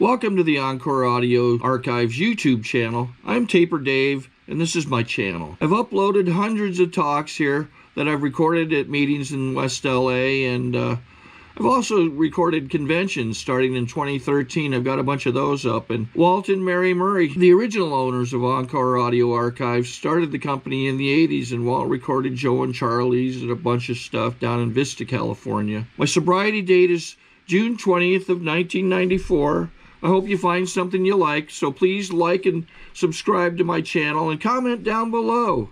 Welcome to the Encore Audio Archives YouTube channel. I'm Taper Dave, and this is my channel. I've uploaded hundreds of talks here that I've recorded at meetings in West LA, and I've also recorded conventions starting in 2013. I've got a bunch of those up. And Walt and Mary Murray, the original owners of Encore Audio Archives, started the company in the 80s, and Walt recorded Joe and Charlie's and a bunch of stuff down in Vista, California. My sobriety date is June 20th of 1994. I hope you find something you like, so please like and subscribe to my channel and comment down below.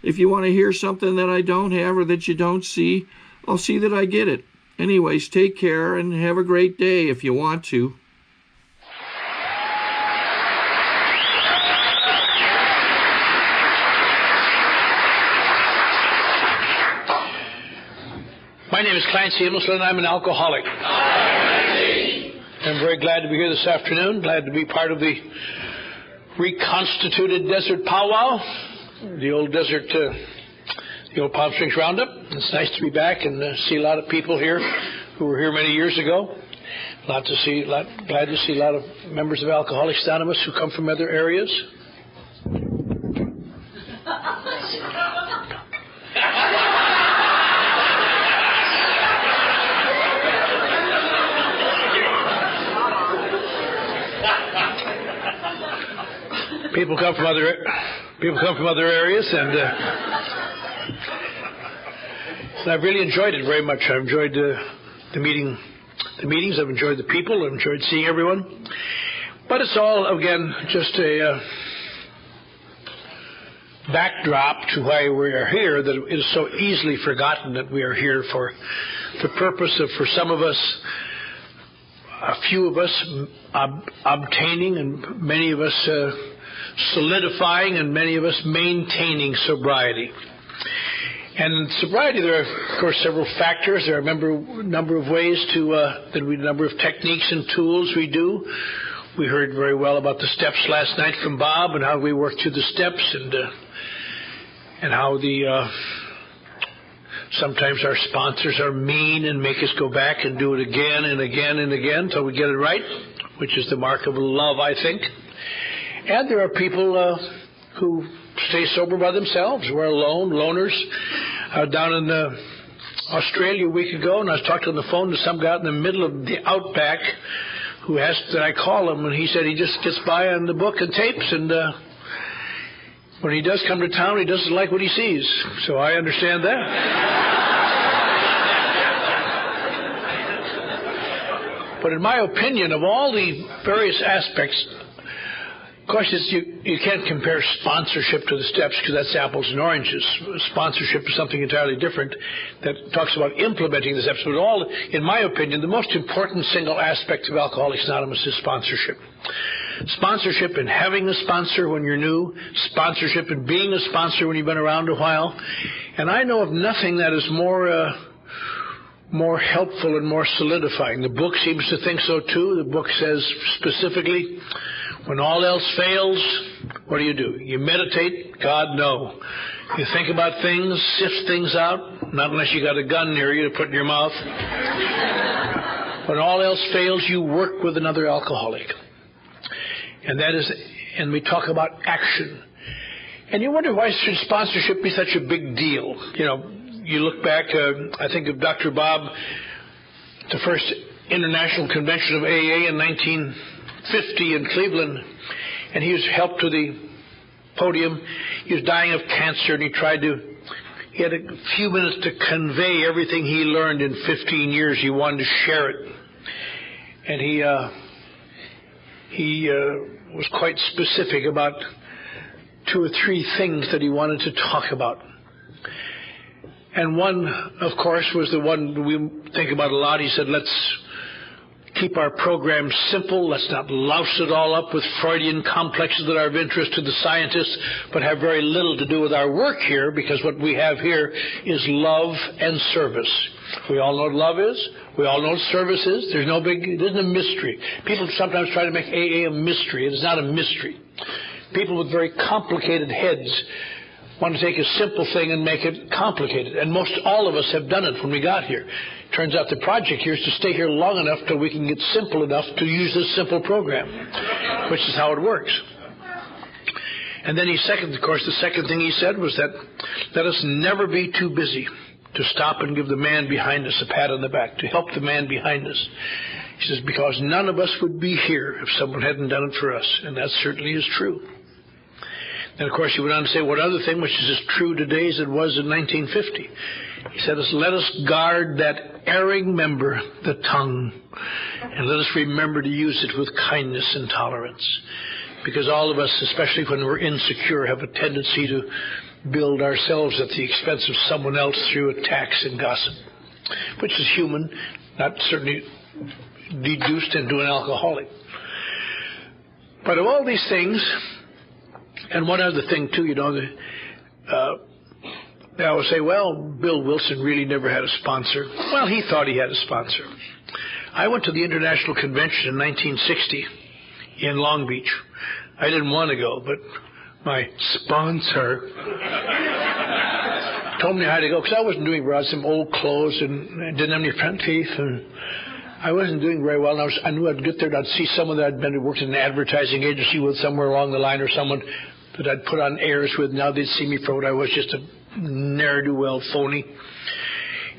If you want to hear something that I don't have or that you don't see, I'll see that I get it. Anyways, take care and have a great day if you want to. My name is Clancy Imislund. I'm an alcoholic. I'm very glad to be here this afternoon. Glad to be part of the reconstituted desert powwow, the old desert, the old Palm Springs Roundup. It's nice to be back and see a lot of people here who were here many years ago. Glad to see a lot of members of Alcoholics Anonymous who come from other areas. People come from other areas, and I've really enjoyed it very much. I've enjoyed the meetings. I've enjoyed the people. I've enjoyed seeing everyone. But it's all, again, just a backdrop to why we are here, that it is so easily forgotten that we are here for the purpose of, for some of us, a few of us obtaining, and many of us solidifying, and many of us maintaining sobriety. And in sobriety, there are, of course, several factors. There are a number of ways a number of techniques and tools we do. We heard very well about the steps last night from Bob, and how we work through the steps, and how sometimes our sponsors are mean and make us go back and do it again and again and again until we get it right, which is the mark of love, I think. And there are people who stay sober by themselves, who are loners. I was down in Australia a week ago, and I was talking on the phone to some guy in the middle of the outback who asked that I call him, and he said he just gets by on the book and tapes, and when he does come to town, he doesn't like what he sees. So I understand that. But in my opinion, of all the various aspects, of course, you can't compare sponsorship to the steps, because that's apples and oranges. Sponsorship is something entirely different that talks about implementing the steps. But in my opinion, the most important single aspect of Alcoholics Anonymous is sponsorship. Sponsorship in having a sponsor when you're new, sponsorship in being a sponsor when you've been around a while. And I know of nothing that is more helpful and more solidifying. The book seems to think so too. The book says specifically, when all else fails, what do? You meditate? God, no. You think about things, sift things out, not unless you got a gun near you to put in your mouth. When all else fails, you work with another alcoholic. And we talk about action. And you wonder, why should sponsorship be such a big deal? You know, you look back, I think of Dr. Bob, the first international convention of AA in 1950 in Cleveland, and he was helped to the podium. He was dying of cancer, and he had a few minutes to convey everything he learned in 15 years. He wanted to share it. And he was quite specific about 2 or 3 things that he wanted to talk about. And one, of course, was the one we think about a lot. He said, let's keep our program simple. Let's not louse it all up with Freudian complexes that are of interest to the scientists, but have very little to do with our work here, because what we have here is love and service. We all know what love is. We all know what service is. It isn't a mystery. People sometimes try to make AA a mystery. It is not a mystery. People with very complicated heads want to take a simple thing and make it complicated. And most all of us have done it when we got here. Turns out the project here is to stay here long enough till we can get simple enough to use this simple program, which is how it works. And then the second thing he said was that let us never be too busy to stop and give the man behind us a pat on the back, to help the man behind us. He says, because none of us would be here if someone hadn't done it for us, and that certainly is true. And of course he went on to say one other thing, which is as true today as it was in 1950. He said, let us guard that erring member, the tongue, and let us remember to use it with kindness and tolerance. Because all of us, especially when we're insecure, have a tendency to build ourselves at the expense of someone else through attacks and gossip, which is human, not certainly deduced into an alcoholic. But of all these things, and one other thing too, they always say, well, Bill Wilson really never had a sponsor. Well, he thought he had a sponsor. I went to the International Convention in 1960 in Long Beach. I didn't want to go, but my sponsor told me I had to go because I wasn't doing well. I had some old clothes and didn't have any front teeth, and I wasn't doing very well. And I knew I'd get there and I'd see someone that I'd worked in an advertising agency with somewhere along the line, or someone that I'd put on airs with. Now they'd see me for what I was, just a ne'er-do-well phony.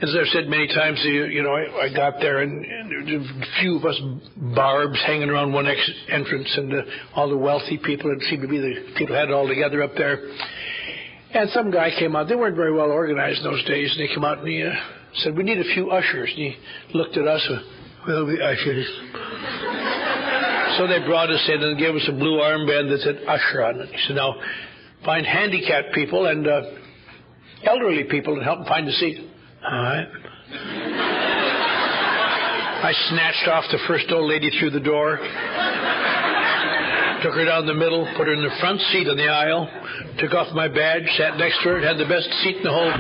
As I've said many times, I got there and there were a few of us barbs hanging around one entrance, and all the wealthy people, it seemed to be the people had it all together up there. And some guy came out. They weren't very well organized in those days, and they came out and he said, we need a few ushers. And he looked at us, well, we ushers. So they brought us in and gave us a blue armband that said usher on it. He said, now find handicapped people and elderly people and help them find a seat. All right. I snatched off the first old lady through the door, took her down the middle, put her in the front seat on the aisle, took off my badge, sat next to her, had the best seat in the whole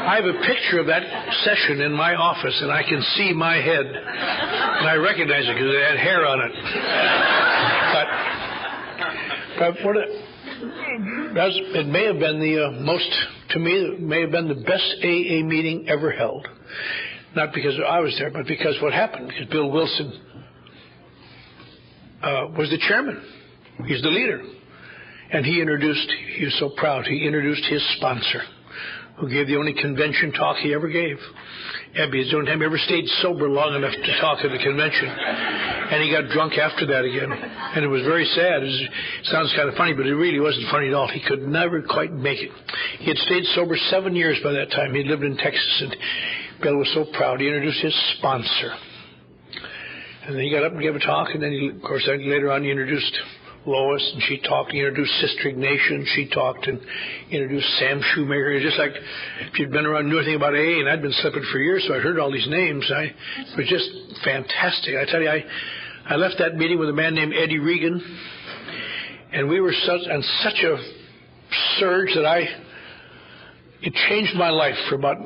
I have a picture of that session in my office, and I can see my head, and I recognize it because it had hair on it. It may have been it may have been the best AA meeting ever held. Not because I was there, but because what happened, because Bill Wilson was the chairman. He's the leader. And he was so proud, he introduced his sponsor, who gave the only convention talk he ever gave. Ebby, the only time he ever stayed sober long enough to talk at a convention. And he got drunk after that again. And it was very sad. It sounds kind of funny, but it really wasn't funny at all. He could never quite make it. He had stayed sober 7 years by that time. He lived in Texas, and Bill was so proud. He introduced his sponsor. And then he got up and gave a talk, and then, of course, later on he introduced Lois, and she talked. He introduced Sister Ignatia, and she talked, and introduced Sam Shoemaker. Just like if you'd been around, knew anything about AA, and I'd been slipping for years, so I heard all these names. It was just fantastic. I tell you, I left that meeting with a man named Eddie Regan, and we were on such a surge that it changed my life for about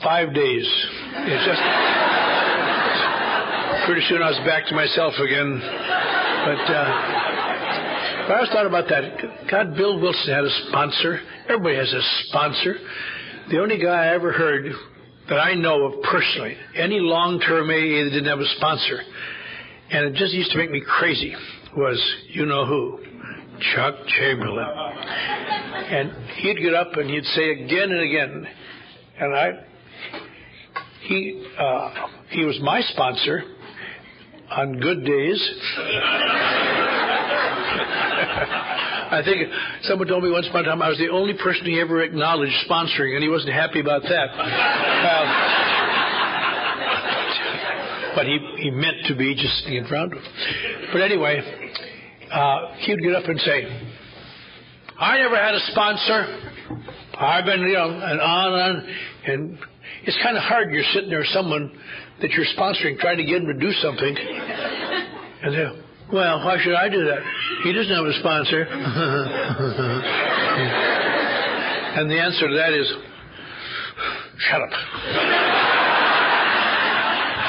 5 days. It's just pretty soon I was back to myself again, But I always thought about that. God, Bill Wilson had a sponsor. Everybody has a sponsor. The only guy I ever heard that I know of personally, any long-term AA that didn't have a sponsor, and it just used to make me crazy, was, you know who? Chuck Chamberlain. And he'd get up and he'd say again and again, and he was my sponsor on good days. I think someone told me once upon a time I was the only person he ever acknowledged sponsoring, and he wasn't happy about that. But he meant to be, just sitting in front of him. But anyway, he would get up and say, I never had a sponsor. I've been, and on. And it's kind of hard. You're sitting there with someone that you're sponsoring, trying to get him to do something. And they're, well, why should I do that? He doesn't have a sponsor. And the answer to that is, shut up.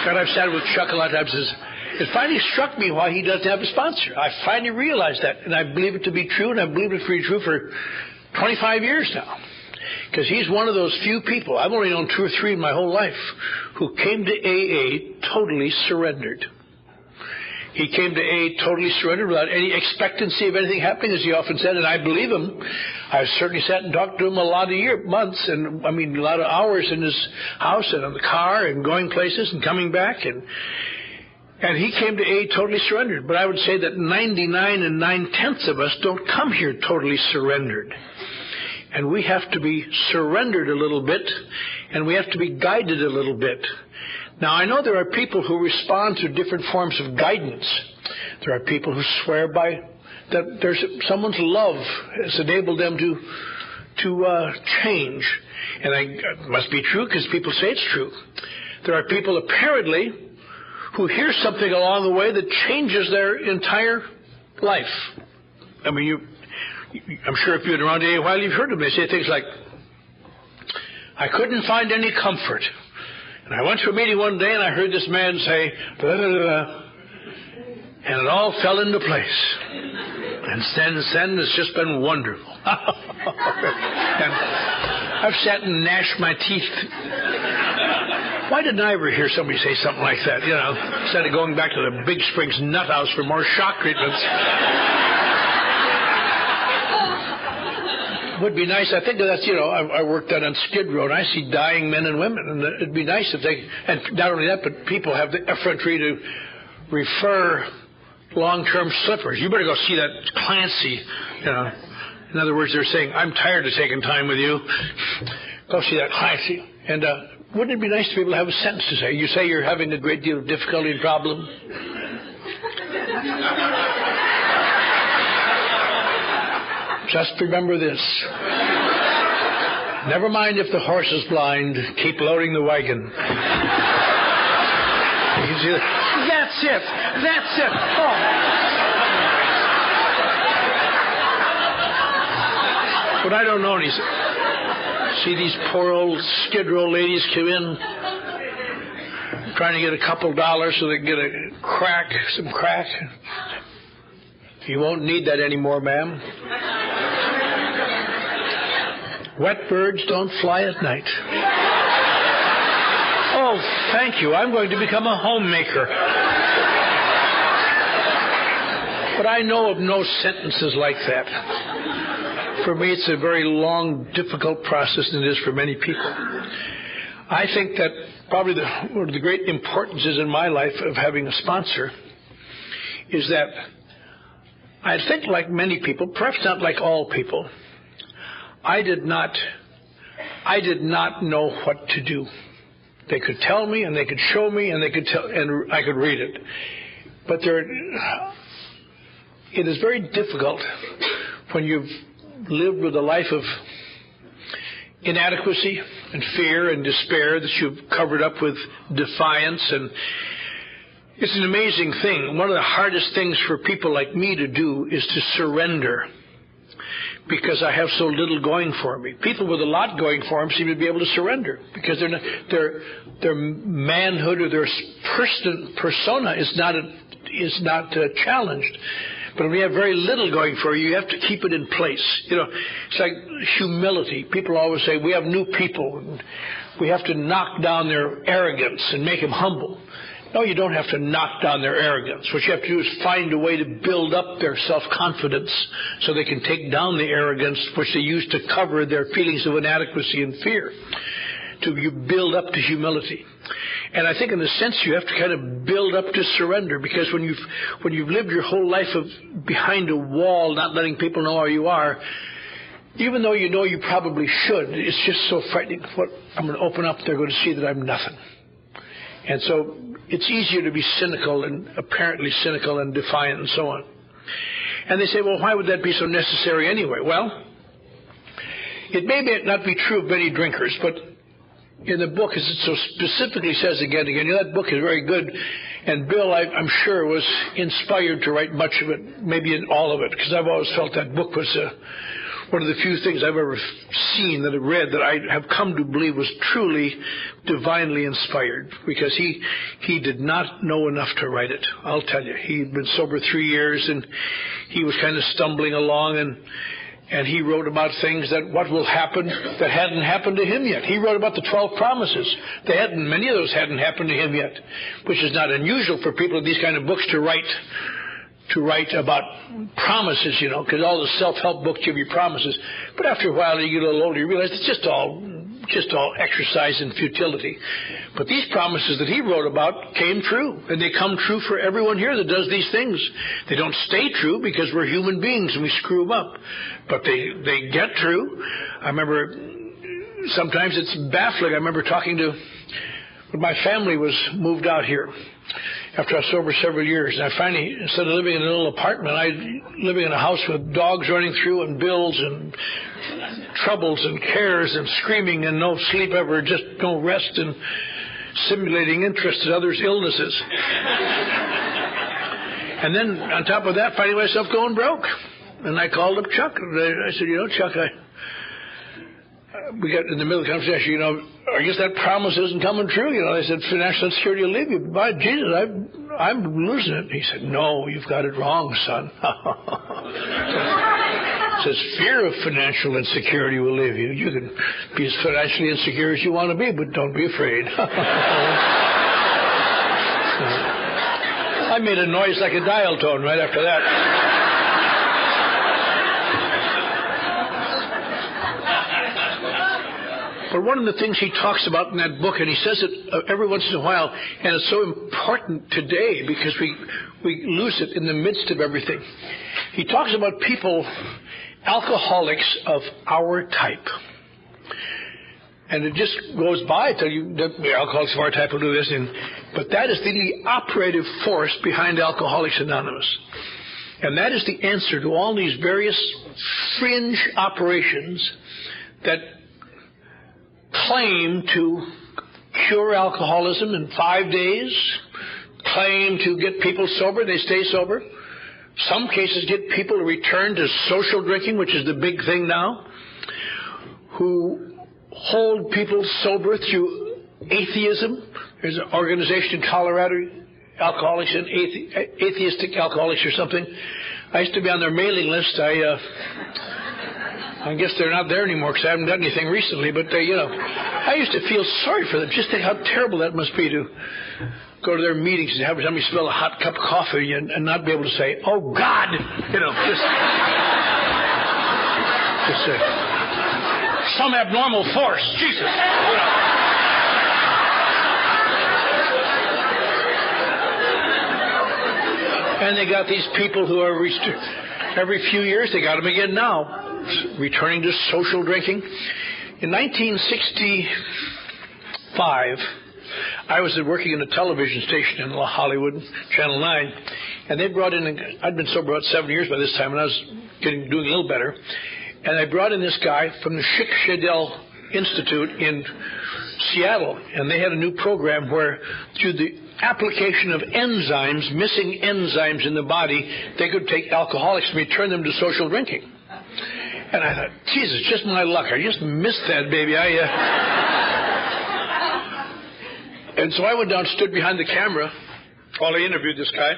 God, I've sat with Chuck a lot of times. it finally struck me why he doesn't have a sponsor. I finally realized that, and I believe it to be true, and I believe it to be true for 25 years now. Because he's one of those few people, I've only known 2 or 3 in my whole life, who came to AA totally surrendered. He came to AA totally surrendered without any expectancy of anything happening, as he often said, and I believe him. I've certainly sat and talked to him a lot of months, and a lot of hours in his house and in the car and going places and coming back, and he came to AA totally surrendered. But I would say that 99 9/10 of us don't come here totally surrendered. And we have to be surrendered a little bit, and we have to be guided a little bit. Now, I know there are people who respond to different forms of guidance. There are people who swear by that there's someone's love has enabled them to change. And it must be true because people say it's true. There are people apparently who hear something along the way that changes their entire life. I mean, I'm sure if you've been around AA a while, you've heard them. They say things like, I couldn't find any comfort. And I went to a meeting one day and I heard this man say, blah, blah, blah, and it all fell into place. And then it's just been wonderful. And I've sat and gnashed my teeth. Why didn't I ever hear somebody say something like that? Instead of going back to the Big Springs nut house for more shock treatments. Would be nice. I think that's, I worked out on Skid Row, and I see dying men and women, and it'd be nice if they, and not only that, but people have the effrontery to refer long-term slippers. You better go see that Clancy, In other words, they're saying, I'm tired of taking time with you. Go see that Clancy. And wouldn't it be nice to be able to have a sentence to say? You say you're having a great deal of difficulty and problem. Just remember this. Never mind if the horse is blind. Keep loading the wagon. You can see that. That's it. That's it. Oh. But I don't know. And see these poor old Skid Row ladies come in trying to get a couple dollars so they can get some crack. You won't need that anymore, ma'am. Wet birds don't fly at night. Oh, thank you. I'm going to become a homemaker. But I know of no sentences like that. For me, it's a very long, difficult process than it is for many people. I think that probably one of the great importances in my life of having a sponsor is that I think like many people, perhaps not like all people, I did not know what to do. They could tell me and they could show me and and I could read it. But it is very difficult when you've lived with a life of inadequacy and fear and despair that you've covered up with defiance, and it's an amazing thing. One of the hardest things for people like me to do is to surrender, because I have so little going for me. People with a lot going for them seem to be able to surrender because their manhood or their persona is not challenged. But when you have very little going for you, you have to keep it in place. It's like humility. People always say, we have new people, and we have to knock down their arrogance and make them humble. No, you don't have to knock down their arrogance. What you have to do is find a way to build up their self-confidence so they can take down the arrogance which they use to cover their feelings of inadequacy and fear. You build up to humility. And I think in a sense you have to kind of build up to surrender, because when you've lived your whole life behind a wall, not letting people know how you are, even though you know you probably should, it's just so frightening. I'm going to open up, they're going to see that I'm nothing. And so it's easier to be cynical and apparently cynical and defiant and so on. And they say, well, why would that be so necessary anyway? Well, it may not be true of many drinkers, but in the book, as it so specifically says again, that book is very good. And Bill, I'm sure, was inspired to write much of it, maybe in all of it, because I've always felt that book was one of the few things I've ever seen, that I've read, that I have come to believe was truly divinely inspired, because he did not know enough to write it. I'll tell you, he'd been sober 3 years, and he was kind of stumbling along, and he wrote about things that what will happen that hadn't happened to him yet. He wrote about the 12 promises. Many of those hadn't happened to him yet, which is not unusual for people in these kind of books to write about promises, you know, because all the self-help books give you promises. But after a while, you get a little older, you realize it's just all exercise in futility. But these promises that he wrote about came true, and they come true for everyone here that does these things. They don't stay true because we're human beings and we screw them up, but they get true. I remember sometimes it's baffling. I remember talking to, when my family was moved out here after I was sober several years, and I finally, instead of living in a little apartment, living in a house with dogs running through and bills and troubles and cares and screaming and no sleep ever, just no rest and simulating interest in others' illnesses. And then on top of that, finding myself going broke. And I called up Chuck. I said, you know, Chuck, we got in the middle of the conversation, you know, I guess that promise isn't coming true. You know, they said financial security will leave you. By Jesus, I'm losing it. He said, no, you've got it wrong, son. It says fear of financial insecurity will leave you. You can be as financially insecure as you want to be, but don't be afraid. I made a noise like a dial tone right after that. But one of the things he talks about in that book, and he says it every once in a while, and it's so important today because we lose it in the midst of everything. He talks about people, alcoholics of our type. And it just goes by till you, the alcoholics of our type will do this, but that is the operative force behind Alcoholics Anonymous. And that is the answer to all these various fringe operations that claim to cure alcoholism in 5 days, claim to get people sober, they stay sober. Some cases get people to return to social drinking, which is the big thing now, who hold people sober through atheism. There's an organization in Colorado, Alcoholics and Atheistic Alcoholics or something. I used to be on their mailing list. I guess they're not there anymore because I haven't done anything recently, but you know, I used to feel sorry for them. Just think how terrible that must be to go to their meetings and have somebody spill a hot cup of coffee and not be able to say, "Oh God," you know, just some abnormal force, Jesus. You know. And they got these people who are every few years they got them again now. Returning to social drinking. In 1965, I was working in a television station in Hollywood, Channel 9, and they brought in, I'd been sober about 7 years by this time, and I was doing a little better, and I brought in this guy from the Schick Shadel Institute in Seattle, and they had a new program where through the application of enzymes, missing enzymes in the body, they could take alcoholics and return them to social drinking. And I thought, Jesus, just my luck. I just missed that, baby. And so I went down, stood behind the camera while I interviewed this guy.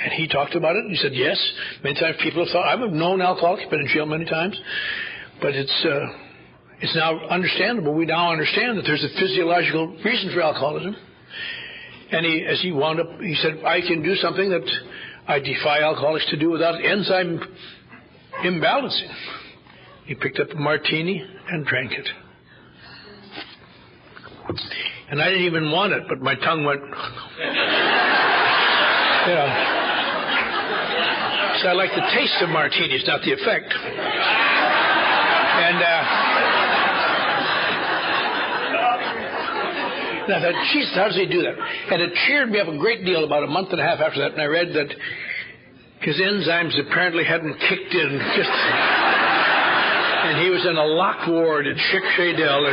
And he talked about it. And he said, yes, many times people have thought, I'm a known alcoholic, been in jail many times. But it's now understandable. We now understand that there's a physiological reason for alcoholism. And as he wound up, he said, I can do something that I defy alcoholics to do without enzyme imbalancing. He picked up a martini and drank it. And I didn't even want it, but my tongue went, you know. So I like the taste of martinis, not the effect. And I thought, Jesus, how does he do that? And it cheered me up a great deal about a month and a half after that, and I read that his enzymes apparently hadn't kicked in, and he was in a lock ward at Schick Shadel.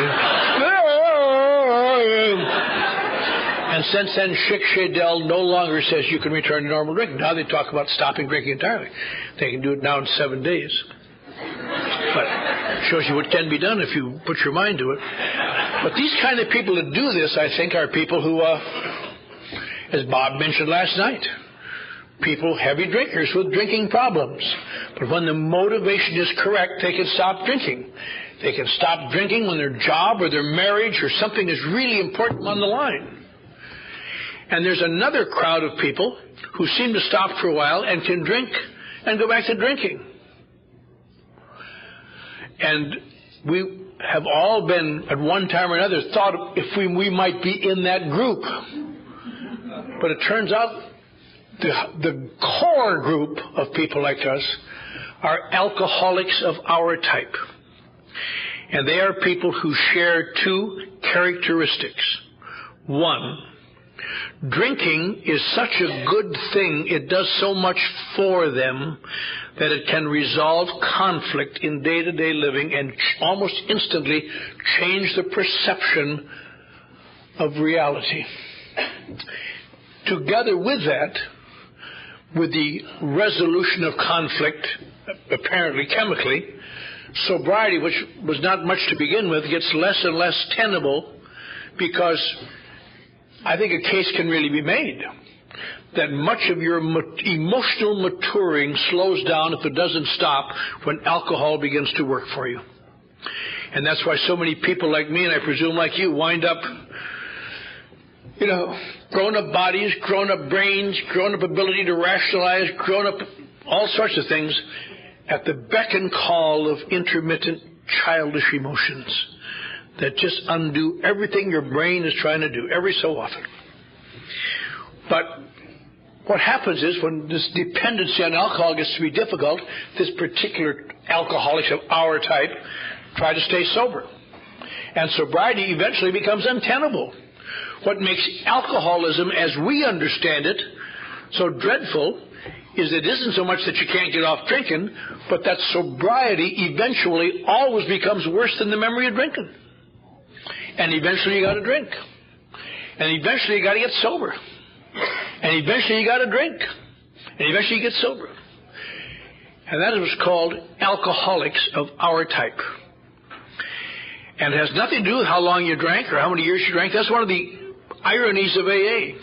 And since then, Schick Shadel no longer says you can return to normal drinking. Now they talk about stopping drinking entirely. They can do it now in 7 days. shows you what can be done if you put your mind to it. But these kind of people that do this, I think, are people who, as Bob mentioned last night, people, heavy drinkers with drinking problems. But when the motivation is correct, they can stop drinking. They can stop drinking when their job or their marriage or something is really important on the line. And there's another crowd of people who seem to stop for a while and can drink and go back to drinking. And we have all been, at one time or another, thought if we might be in that group. But it turns out the core group of people like us are alcoholics of our type. And they are people who share two characteristics. One, drinking is such a good thing, it does so much for them that it can resolve conflict in day-to-day living and almost instantly change the perception of reality. Together with that, with the resolution of conflict, apparently chemically, sobriety, which was not much to begin with, gets less and less tenable, because I think a case can really be made that much of your emotional maturing slows down, if it doesn't stop, when alcohol begins to work for you. And that's why so many people like me, and I presume like you, wind up, grown-up bodies, grown-up brains, grown-up ability to rationalize, grown-up all sorts of things at the beck and call of intermittent childish emotions that just undo everything your brain is trying to do every so often. But what happens is when this dependency on alcohol gets to be difficult, this particular alcoholics of our type try to stay sober. And sobriety eventually becomes untenable. What makes alcoholism, as we understand it, so dreadful is it isn't so much that you can't get off drinking, but that sobriety eventually always becomes worse than the memory of drinking. And eventually you got to drink. And eventually you got to get sober. And eventually you got to drink. And eventually you get sober. And that is what's called alcoholics of our type. And it has nothing to do with how long you drank or how many years you drank. That's one of the ironies of AA.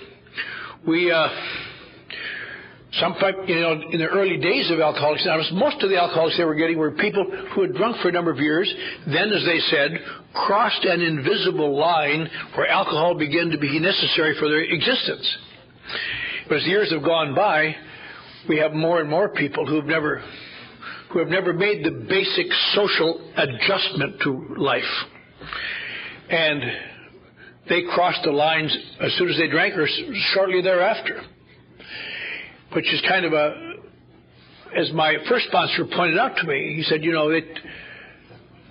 In the early days of Alcoholics Anonymous, most of the alcoholics they were getting were people who had drunk for a number of years, then, as they said, crossed an invisible line where alcohol began to be necessary for their existence. But as the years have gone by, we have more and more people who have never made the basic social adjustment to life. And they crossed the lines as soon as they drank or shortly thereafter. Which is kind of as my first sponsor pointed out to me, he said,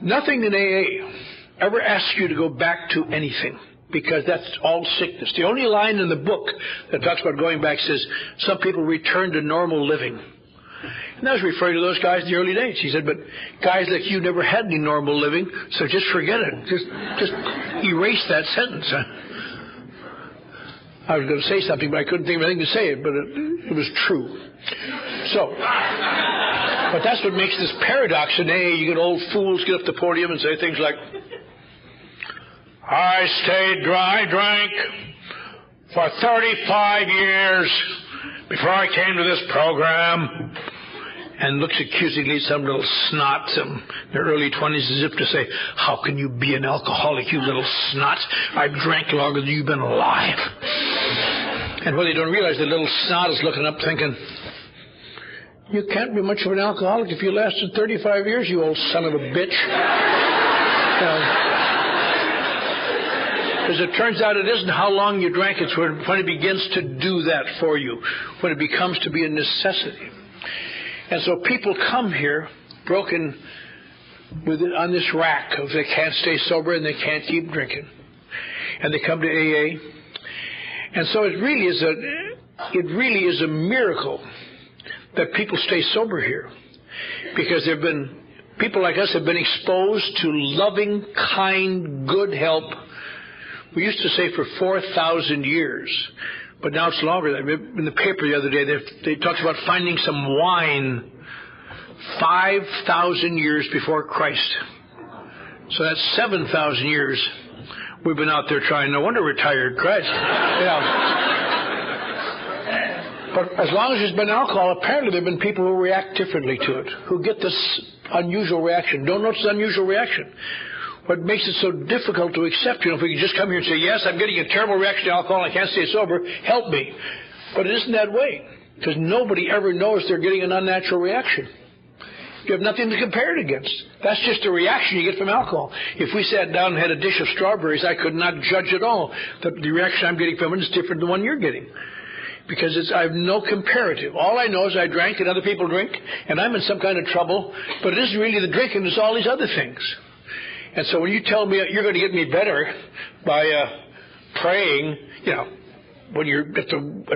nothing in AA ever asks you to go back to anything, because that's all sickness. The only line in the book that talks about going back says some people return to normal living. And I was referring to those guys in the early days. He said, but guys like you never had any normal living, so just forget it. Just erase that sentence. I was going to say something, but I couldn't think of anything to say it, but it was true. So, but that's what makes this paradox in AA. You get old fools get up the podium and say things like, I stayed dry, drank for 35 years before I came to this program, and looks accusingly at some little snots in their early 20s as if to say, how can you be an alcoholic, you little snots? I've drank longer than you've been alive. And what they don't realize, the little snot is looking up thinking, you can't be much of an alcoholic if you lasted 35 years, you old son of a bitch. As it turns out, it isn't how long you drank, it's when it begins to do that for you, when it becomes to be a necessity. And so people come here broken on this rack of they can't stay sober and they can't keep drinking. And they come to AA. And so it really is a miracle that people stay sober here. Because people like us have been exposed to loving, kind, good help. We used to say for 4,000 years. But now it's longer. In the paper the other day, they talked about finding some wine 5,000 years before Christ. So that's 7,000 years we've been out there trying. No wonder retired, Christ. But as long as there's been alcohol, apparently there have been people who react differently to it, who get this unusual reaction. Don't notice the unusual reaction. What makes it so difficult to accept, if we could just come here and say, yes, I'm getting a terrible reaction to alcohol, I can't stay sober, help me. But it isn't that way, because nobody ever knows they're getting an unnatural reaction. You have nothing to compare it against. That's just the reaction you get from alcohol. If we sat down and had a dish of strawberries, I could not judge at all that the reaction I'm getting from it is different than the one you're getting. Because I have no comparative. All I know is I drank and other people drink, and I'm in some kind of trouble, but it isn't really the drinking, it's all these other things. And so when you tell me you're going to get me better by praying, when you're at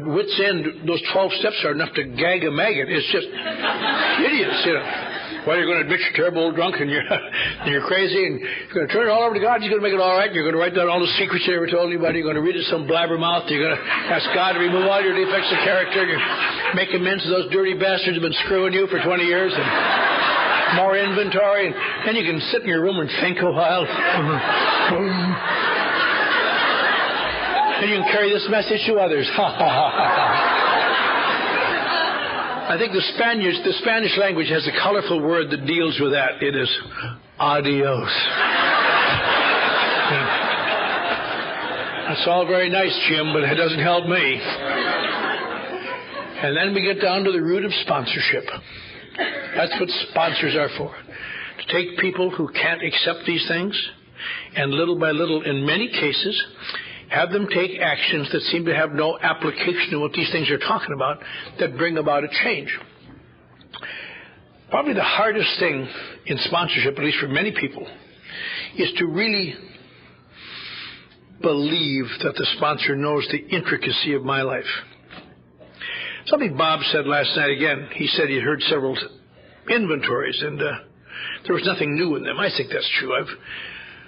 wit's end, those 12 steps are enough to gag a maggot. It's just hideous, Well, you're going to admit you're terrible old drunk and you're crazy, and you're going to turn it all over to God. He's going to make it all right. You're going to write down all the secrets you never told anybody. You're going to read it to some blabbermouth. You're going to ask God to remove all your defects of character. You make amends to those dirty bastards who've been screwing you for 20 years, and more inventory, and then you can sit in your room and think a while. And you can carry this message to others. I think the Spanish language has a colorful word that deals with that. It is adios. That's all very nice, Jim, but it doesn't help me. And then we get down to the root of sponsorship. That's what sponsors are for. To take people who can't accept these things and little by little, in many cases, have them take actions that seem to have no application to what these things are talking about that bring about a change. Probably the hardest thing in sponsorship, at least for many people, is to really believe that the sponsor knows the intricacy of my life. Something Bob said last night again. He said he'd heard several inventories, and there was nothing new in them. I think that's true.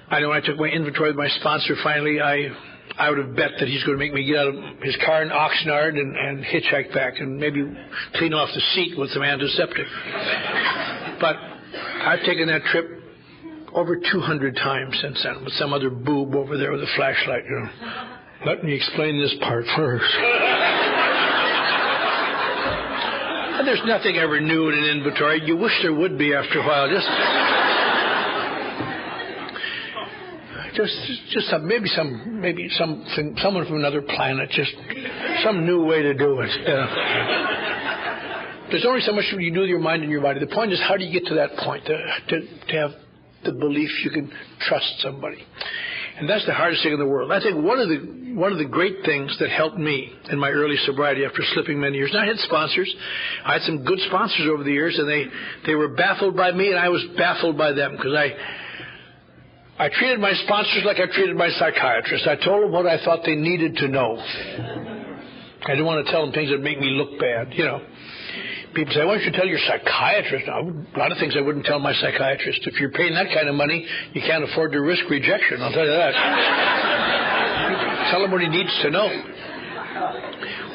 I know when I took my inventory with my sponsor, finally, I would have bet that he's going to make me get out of his car in Oxnard and hitchhike back and maybe clean off the seat with some antiseptic. But I've taken that trip over 200 times since then with some other boob over there with a flashlight. Let me explain this part first. And there's nothing ever new in an inventory. You wish there would be after a while. Someone from another planet, just some new way to do it. There's only so much you do with your mind and your body. The point is, how do you get to that point, to have the belief you can trust somebody? And that's the hardest thing in the world. I think one of the great things that helped me in my early sobriety after slipping many years, and I had sponsors. I had some good sponsors over the years, and they were baffled by me, and I was baffled by them, because I treated my sponsors like I treated my psychiatrist. I told them what I thought they needed to know. I didn't want to tell them things that make me look bad, People say, why don't you tell your psychiatrist? Now, a lot of things I wouldn't tell my psychiatrist. If you're paying that kind of money, you can't afford to risk rejection, I'll tell you that. Tell him what he needs to know.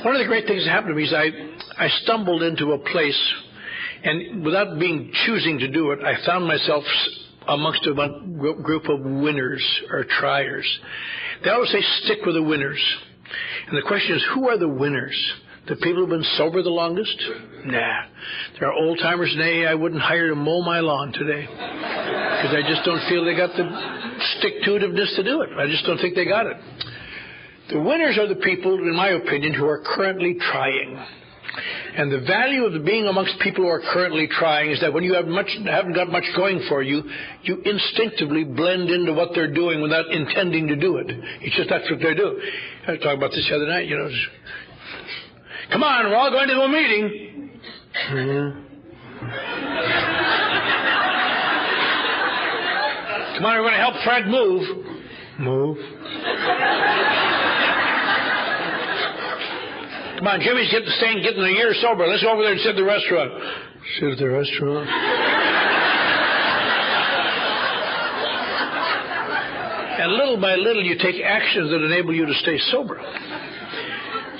One of the great things that happened to me is I stumbled into a place, and without choosing to do it, I found myself amongst a group of winners or triers. They always say, stick with the winners. And the question is, who are the winners? The people who've been sober the longest? Nah. There are old-timers in AA I wouldn't hire to mow my lawn today, because I just don't feel they got the stick-to-itiveness to do it. I just don't think they got it. The winners are the people, in my opinion, who are currently trying. And the value of being amongst people who are currently trying is that when you haven't got much going for you, you instinctively blend into what they're doing without intending to do it. It's just that's what they do. I was talking about this the other night, Come on, we're all going to a meeting. Come on, we're going to help Fred move. Move. Come on, Jimmy's getting a year sober. Let's go over there and sit at the restaurant. Sit at the restaurant? And little by little, you take actions that enable you to stay sober.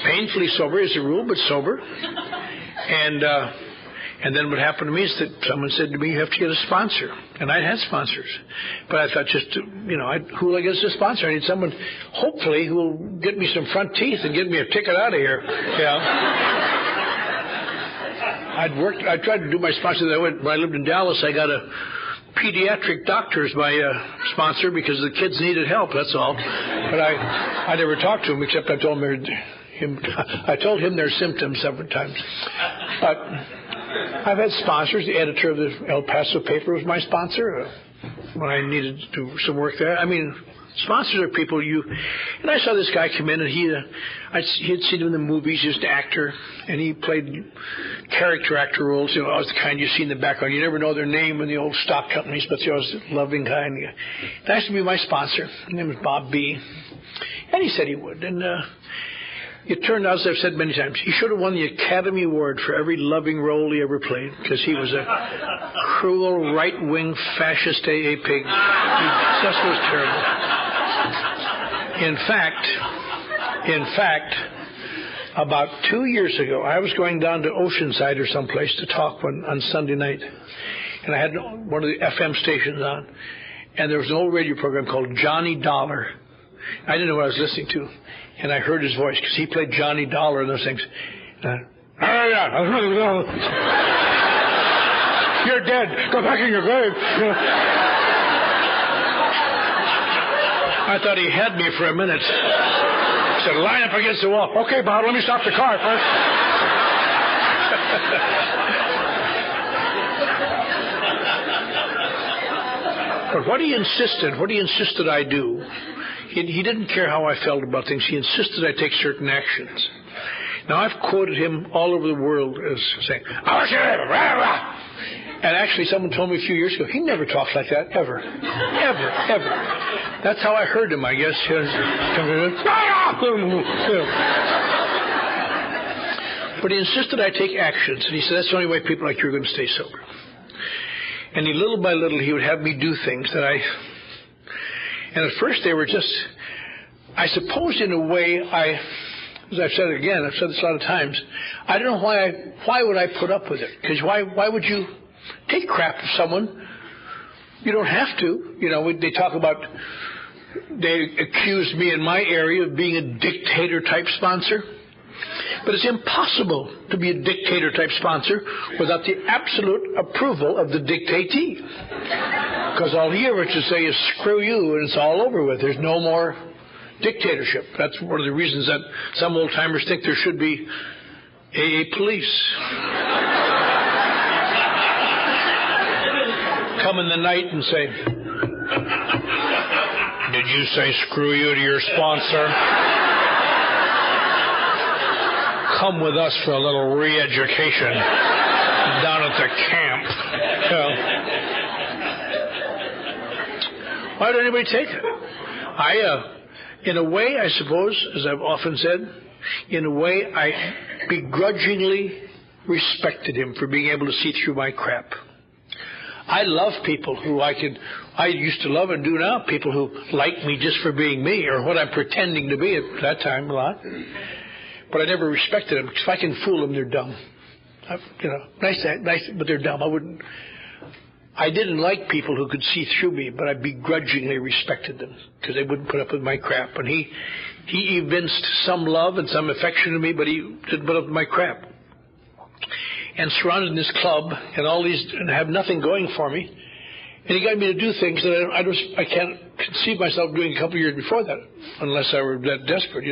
Painfully sober is a rule, but sober. And And then what happened to me is that someone said to me, you have to get a sponsor. And I'd had sponsors. But I thought who will I get as a sponsor? I need someone, hopefully, who will get me some front teeth and get me a ticket out of here. I tried to do my sponsor. When I lived in Dallas, I got a pediatric doctor as my sponsor because the kids needed help, that's all. But I never talked to him except I told him their symptoms several times. But I've had sponsors. The editor of the El Paso paper was my sponsor when I needed to do some work there. I mean, sponsors are people and I saw this guy come in, and he had seen him in the movies. He was an actor, and he played character actor roles. Always the kind you see in the background. You never know their name in the old stock companies, but he was a loving guy. And he asked to be my sponsor. His name was Bob B. And he said he would. And it turned out, as I've said many times, he should have won the Academy Award for every loving role he ever played, because he was a cruel, right-wing, fascist AA pig. He just was terrible. In fact, about 2 years ago, I was going down to Oceanside or someplace to talk on Sunday night, and I had one of the FM stations on, and there was an old radio program called Johnny Dollar. I didn't know what I was listening to, and I heard his voice because he played Johnny Dollar and those things. You're dead. Go back in your grave. I thought he had me for a minute. He said, line up against the wall. Okay, Bob, let me stop the car first. But what he insisted I do, he didn't care how I felt about things. He insisted I take certain actions. Now, I've quoted him all over the world as saying, and actually someone told me a few years ago, he never talks like that, ever. Ever, ever. That's how I heard him, I guess. But he insisted I take actions, and he said, that's the only way people like you are going to stay sober. And little by little, he would have me do things that and at first they were just, I suppose in a way, as I've said again, I've said this a lot of times, I don't know why would I put up with it? Because why would you take crap from someone? You don't have to. They talk about, they accused me in my area of being a dictator-type sponsor. But it's impossible to be a dictator-type sponsor without the absolute approval of the dictatee. Because all he ever to say is, screw you, and it's all over with. There's no more dictatorship. That's one of the reasons that some old-timers think there should be AA police. Come in the night and say, did you say screw you to your sponsor? Come with us for a little re-education down at the camp. Why did anybody take it? In a way, I suppose, as I've often said, in a way, I begrudgingly respected him for being able to see through my crap. I love people who I used to love and do now, people who like me just for being me, or what I'm pretending to be at that time a lot. But I never respected them, because if I can fool them, they're dumb. Nice, but they're dumb. I didn't like people who could see through me, but I begrudgingly respected them, because they wouldn't put up with my crap. And he evinced some love and some affection to me, but he didn't put up with my crap. And surrounded in this club and all these, and have nothing going for me. And he got me to do things that I can't conceive myself doing a couple of years before that, unless I were that desperate,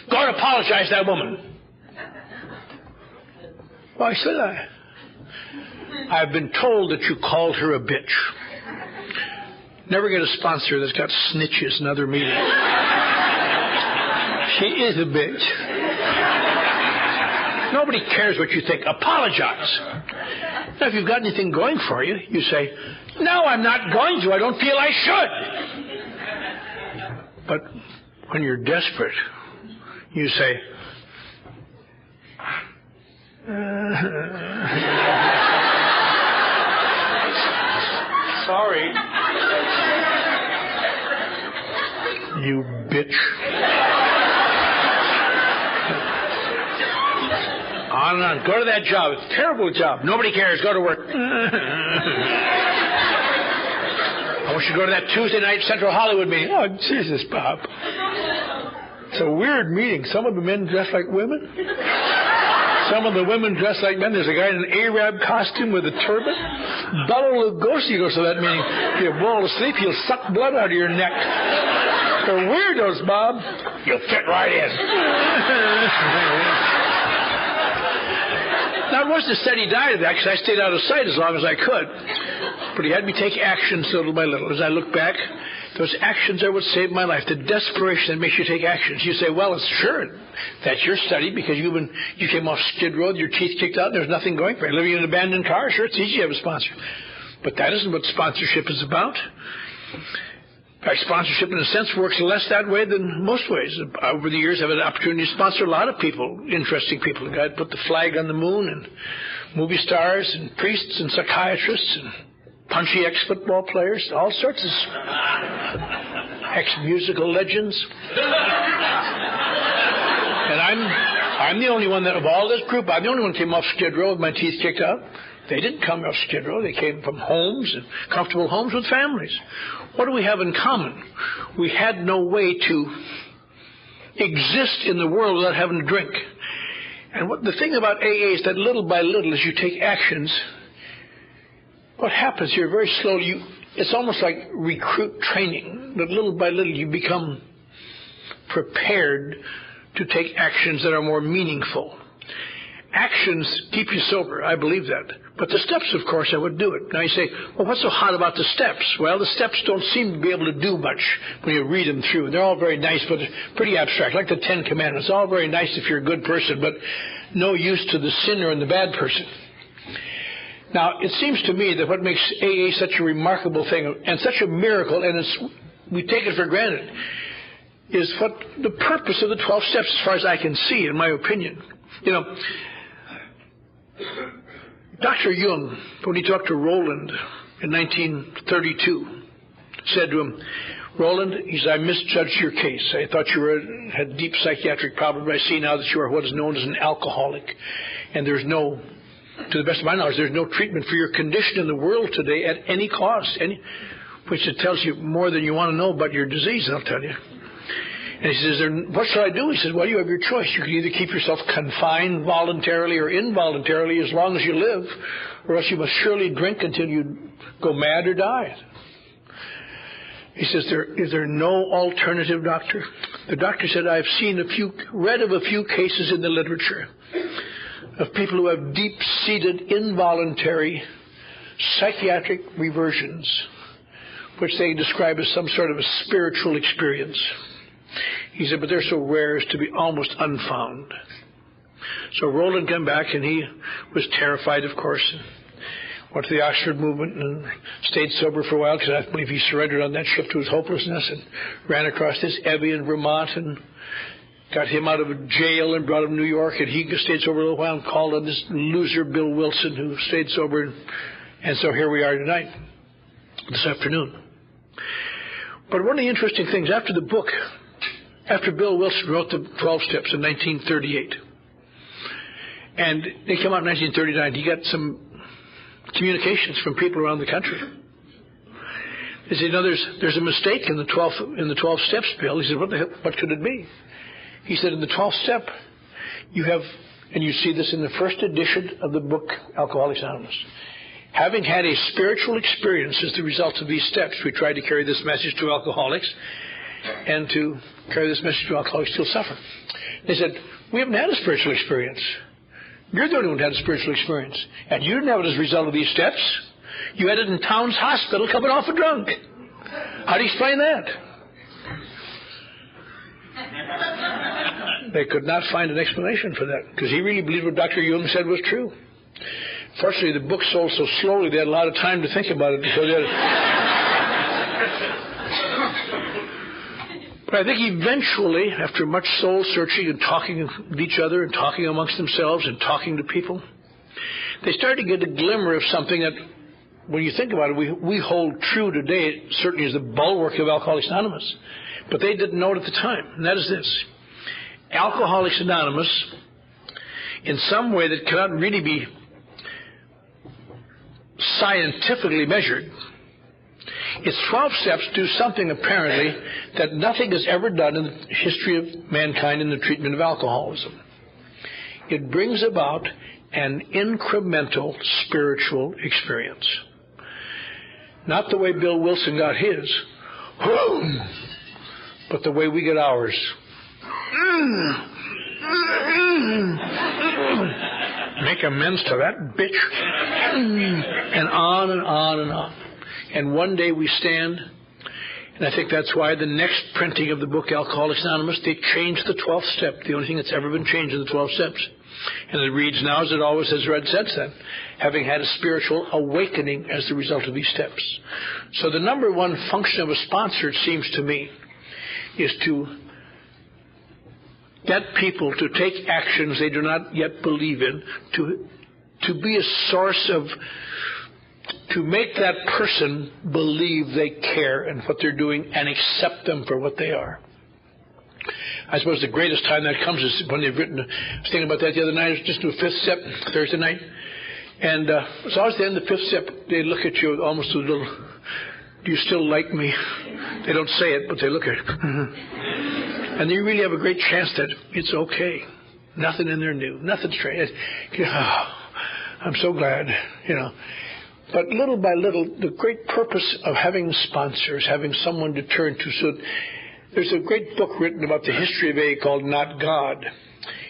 Go and apologize to that woman. Why should I? I've been told that you called her a bitch. Never get a sponsor that's got snitches in other meetings. She is a bitch. Nobody cares what you think. Apologize. Now, if you've got anything going for you, you say, no, I'm not going to. I don't feel I should. But when you're desperate, you say, sorry. You bitch. On and on. Go to that job. It's a terrible job. Nobody cares. Go to work. I want you to go to that Tuesday night Central Hollywood meeting. Oh, Jesus, Bob. It's a weird meeting. Some of the men dress like women. Some of the women dress like men. There's a guy in an Arab costume with a turban. Bela Lugosi goes to that meeting. If you fall asleep, he'll suck blood out of your neck. They're weirdos, Bob. You'll fit right in. Now, it wasn't a steady diet of that, because I stayed out of sight as long as I could. But he had me take actions little by little. As I look back, those actions are what saved my life. The desperation that makes you take actions. You say, well, it's sure, that's your study, because you came off Skid Row, your teeth kicked out, and there's nothing going for you. Living in an abandoned car, sure, it's easy to have a sponsor. But that isn't what sponsorship is about. In fact, sponsorship, in a sense, works less that way than most ways. Over the years, I've had an opportunity to sponsor a lot of people, interesting people. The guy put the flag on the moon, and movie stars, and priests, and psychiatrists, and punchy ex-football players, all sorts of ex-musical legends. And I'm the only one that, of all this group, I'm the only one who came off Skid Row with my teeth kicked out. They didn't come off Skid Row. They came from homes, and comfortable homes with families. What do we have in common? We had no way to exist in the world without having to drink. And the thing about AA is that little by little, as you take actions, what happens here very slowly, it's almost like recruit training, that little by little you become prepared to take actions that are more meaningful. Actions keep you sober, I believe that. But the steps, of course, I would do it. Now you say, well, what's so hot about the steps? Well, the steps don't seem to be able to do much when you read them through. They're all very nice, but pretty abstract, like the Ten Commandments. All very nice if you're a good person, but no use to the sinner and the bad person. Now, it seems to me that what makes AA such a remarkable thing and such a miracle, and we take it for granted, is what the purpose of the 12 steps, as far as I can see, in my opinion. You know, Dr. Jung, when he talked to Roland in 1932, said to him, Roland, he said, I misjudged your case. I thought you had deep psychiatric problems, but I see now that you are what is known as an alcoholic. And there's no, to the best of my knowledge, there's no treatment for your condition in the world today at any cost, which it tells you more than you want to know about your disease, I'll tell you. And he says, what shall I do? He says, well, you have your choice. You can either keep yourself confined voluntarily or involuntarily as long as you live, or else you must surely drink until you go mad or die. He says, is there no alternative, doctor? The doctor said, I've read of a few cases in the literature of people who have deep-seated involuntary psychiatric reversions, which they describe as some sort of a spiritual experience. He said, but they're so rare as to be almost unfound. So Roland came back, and he was terrified, of course, and went to the Oxford movement and stayed sober for a while, because I believe he surrendered on that ship to his hopelessness, and ran across this Ebbie in Vermont and got him out of jail and brought him to New York, and he stayed sober a little while and called on this loser Bill Wilson, who stayed sober. And so here we are tonight, this afternoon. But one of the interesting things, after Bill Wilson wrote the 12 Steps in 1938, and they came out in 1939, he got some communications from people around the country. They said, there's a mistake in the 12 Steps, Bill. He said, what could it be? He said, in the 12th step, you have, and you see this in the first edition of the book, Alcoholics Anonymous, having had a spiritual experience as the result of these steps, we tried to carry this message to alcoholics, and to carry this message to alcoholics still suffer. They said, we haven't had a spiritual experience. You're the only one who had a spiritual experience. And you didn't have it as a result of these steps. You had it in Towns Hospital coming off a drunk. How do you explain that? They could not find an explanation for that, because he really believed what Dr. Jung said was true. Fortunately, the book sold so slowly they had a lot of time to think about it. But I think eventually, after much soul searching and talking with each other and talking amongst themselves and talking to people, they started to get a glimmer of something that, when you think about it, we hold true today, certainly as the bulwark of Alcoholics Anonymous. But they didn't know it at the time, and that is this. Alcoholics Anonymous in some way that cannot really be scientifically measured. Its 12 steps do something apparently that nothing has ever done in the history of mankind in the treatment of alcoholism. It brings about an incremental spiritual experience. Not the way Bill Wilson got his, but the way we get ours. Make amends to that bitch. And on and on and on. And one day we stand, and I think that's why the next printing of the book Alcoholics Anonymous, they changed the 12th step, the only thing that's ever been changed in the 12 steps. And it reads now as it always has read since then, having had a spiritual awakening as the result of these steps. So the number one function of a sponsor, it seems to me, is to get people to take actions they do not yet believe in, to be a source of, to make that person believe they care and what they're doing and accept them for what they are. I suppose the greatest time that comes is when they've written, I was thinking about that the other night, I was just doing a 5th step, Thursday night, and it's always the end of the 5th step, they look at you almost a little, do you still like me? They don't say it, but they look at it. And you really have a great chance that it's okay. Nothing in there new, nothing strange. Oh, I'm so glad, you know. But little by little, the great purpose of having sponsors, having someone to turn to, so there's a great book written about the history of AA called Not God.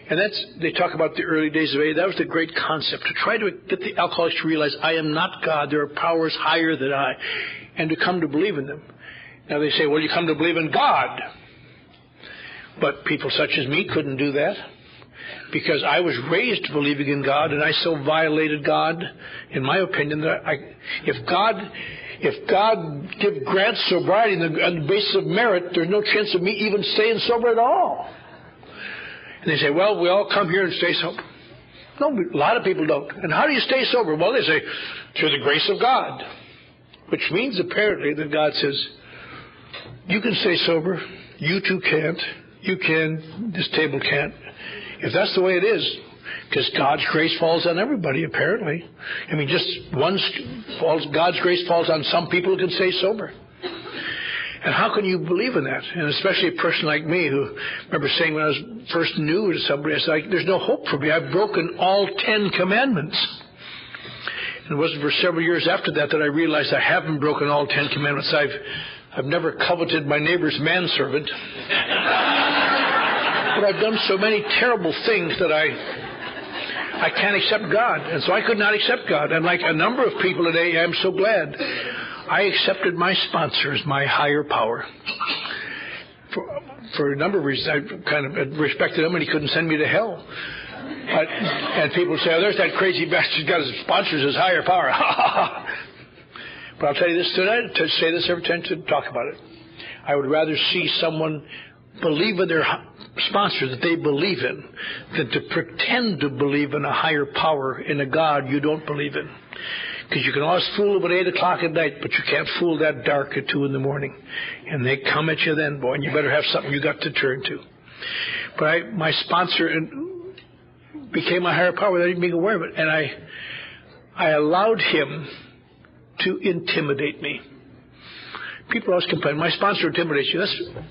And they talk about the early days of AA. That was the great concept, to try to get the alcoholics to realize, I am not God, there are powers higher than I, and to come to believe in them. Now they say, well, you come to believe in God. But people such as me couldn't do that, because I was raised believing in God, and I so violated God, in my opinion, that if God grants sobriety on the basis of merit, there's no chance of me even staying sober at all. And they say, well, we all come here and stay sober. No, a lot of people don't. And how do you stay sober? Well, they say, through the grace of God. Which means, apparently, that God says, you can stay sober, you too can't, you can, this table can't. If that's the way it is, because God's grace falls on everybody, apparently. I mean, God's grace falls on some people who can stay sober. And how can you believe in that? And especially a person like me, who remember saying when I was first new to somebody, I said, there's no hope for me. I've broken all 10 commandments. And it wasn't for several years after that I realized I haven't broken all 10 commandments. I've never coveted my neighbor's manservant. But I've done so many terrible things that I can't accept God. And so I could not accept God. And like a number of people today, I'm so glad I accepted my sponsor as my higher power. For a number of reasons, I kind of respected him, and he couldn't send me to hell. And people say, oh, there's that crazy bastard got his sponsors as higher power. But I'll tell you this tonight, to say this every time to talk about it. I would rather see someone believe in their sponsor that they believe in than to pretend to believe in a higher power, in a God you don't believe in. Because you can always fool them at 8 o'clock at night, but you can't fool that dark at 2 in the morning. And they come at you then, boy, and you better have something you got to turn to. But my sponsor became a higher power without even being aware of it. And I allowed him to intimidate me. People always complain, my sponsor intimidates you.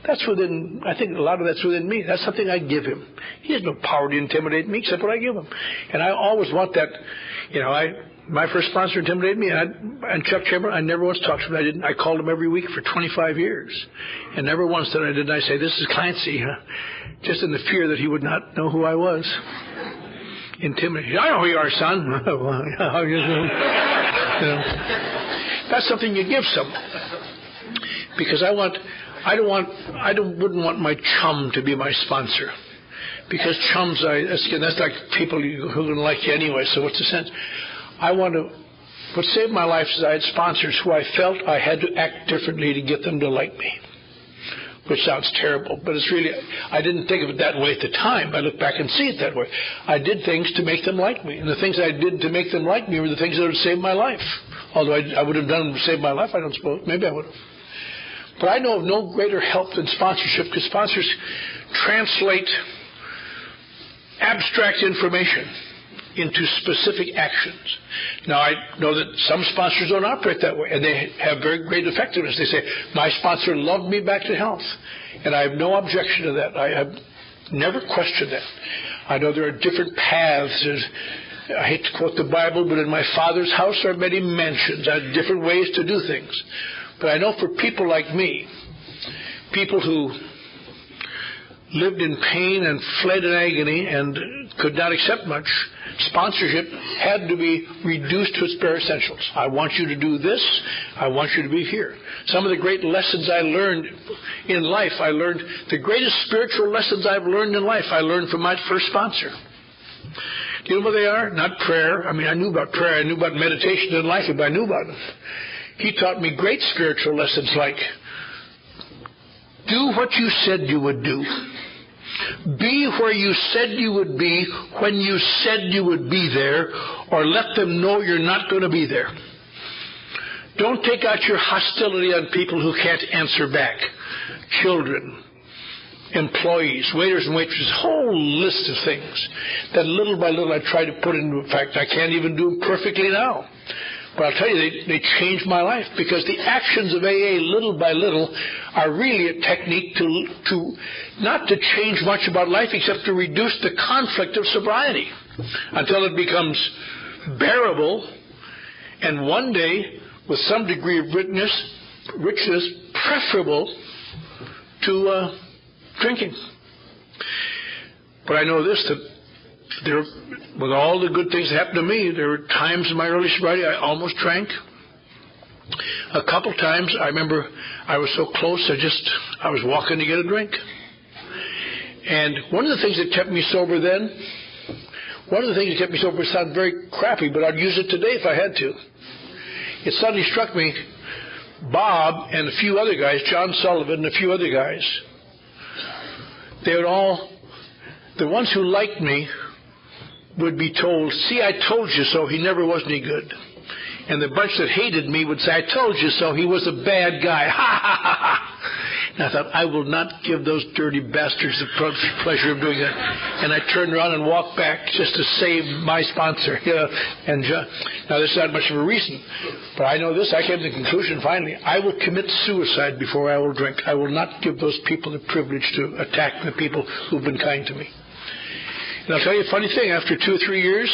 That's within, I think a lot of that's within me. That's something I give him. He has no power to intimidate me except what I give him. And I always want that, you know, my first sponsor intimidated me, and Chuck Chamberlain, I never once talked to him. I called him every week for 25 years. And never once did I say, this is Clancy, just in the fear that he would not know who I was. Intimidated. I know who you are, son. That's something you give someone. Because I wouldn't want my chum to be my sponsor. Because chums, that's like people who don't like you anyway, so what's the sense? What saved my life is I had sponsors who I felt I had to act differently to get them to like me. Which sounds terrible, but it's really, I didn't think of it that way at the time. I look back and see it that way. I did things to make them like me. And the things I did to make them like me were the things that would save my life. Although I would have done them to save my life, I don't suppose. Maybe I would have. But I know of no greater help than sponsorship, because sponsors translate abstract information into specific actions. Now, I know that some sponsors don't operate that way, and they have very great effectiveness. They say, my sponsor loved me back to health, and I have no objection to that. I have never questioned that. I know there are different paths. I hate to quote the Bible, but in my Father's house are many mansions. I have different ways to do things. But I know for people like me, people who lived in pain and fled in agony and could not accept much, sponsorship had to be reduced to its bare essentials. I want you to do this. I want you to be here. Some of the great lessons I learned in life, the greatest spiritual lessons I've learned in life, I learned from my first sponsor. Do you know what they are? Not prayer. I mean, I knew about prayer. I knew about meditation in life, but I knew about it. He taught me great spiritual lessons like, do what you said you would do. Be where you said you would be when you said you would be there, or let them know you're not going to be there. Don't take out your hostility on people who can't answer back. Children, employees, waiters and waitresses, whole list of things that little by little I try to put into effect. I can't even do them perfectly now. But I'll tell you, they changed my life, because the actions of AA, little by little, are really a technique to not to change much about life except to reduce the conflict of sobriety until it becomes bearable, and one day, with some degree of richness preferable to drinking. But I know this, that with all the good things that happened to me, there were times in my early sobriety I almost drank. A couple times I remember I was so close I was walking to get a drink. And one of the things that kept me sober then, sounded very crappy, but I'd use it today if I had to. It suddenly struck me, Bob and a few other guys, John Sullivan and a few other guys, they would all, the ones who liked me would be told, see, I told you so, he never was any good. And the bunch that hated me would say, I told you so, he was a bad guy. Ha, ha, ha, ha. And I thought, I will not give those dirty bastards the pleasure of doing that. And I turned around and walked back just to save my sponsor. And now, this is not much of a reason, but I know this. I came to the conclusion, finally, I will commit suicide before I will drink. I will not give those people the privilege to attack the people who've been kind to me. And I'll tell you a funny thing. After 2 or 3 years,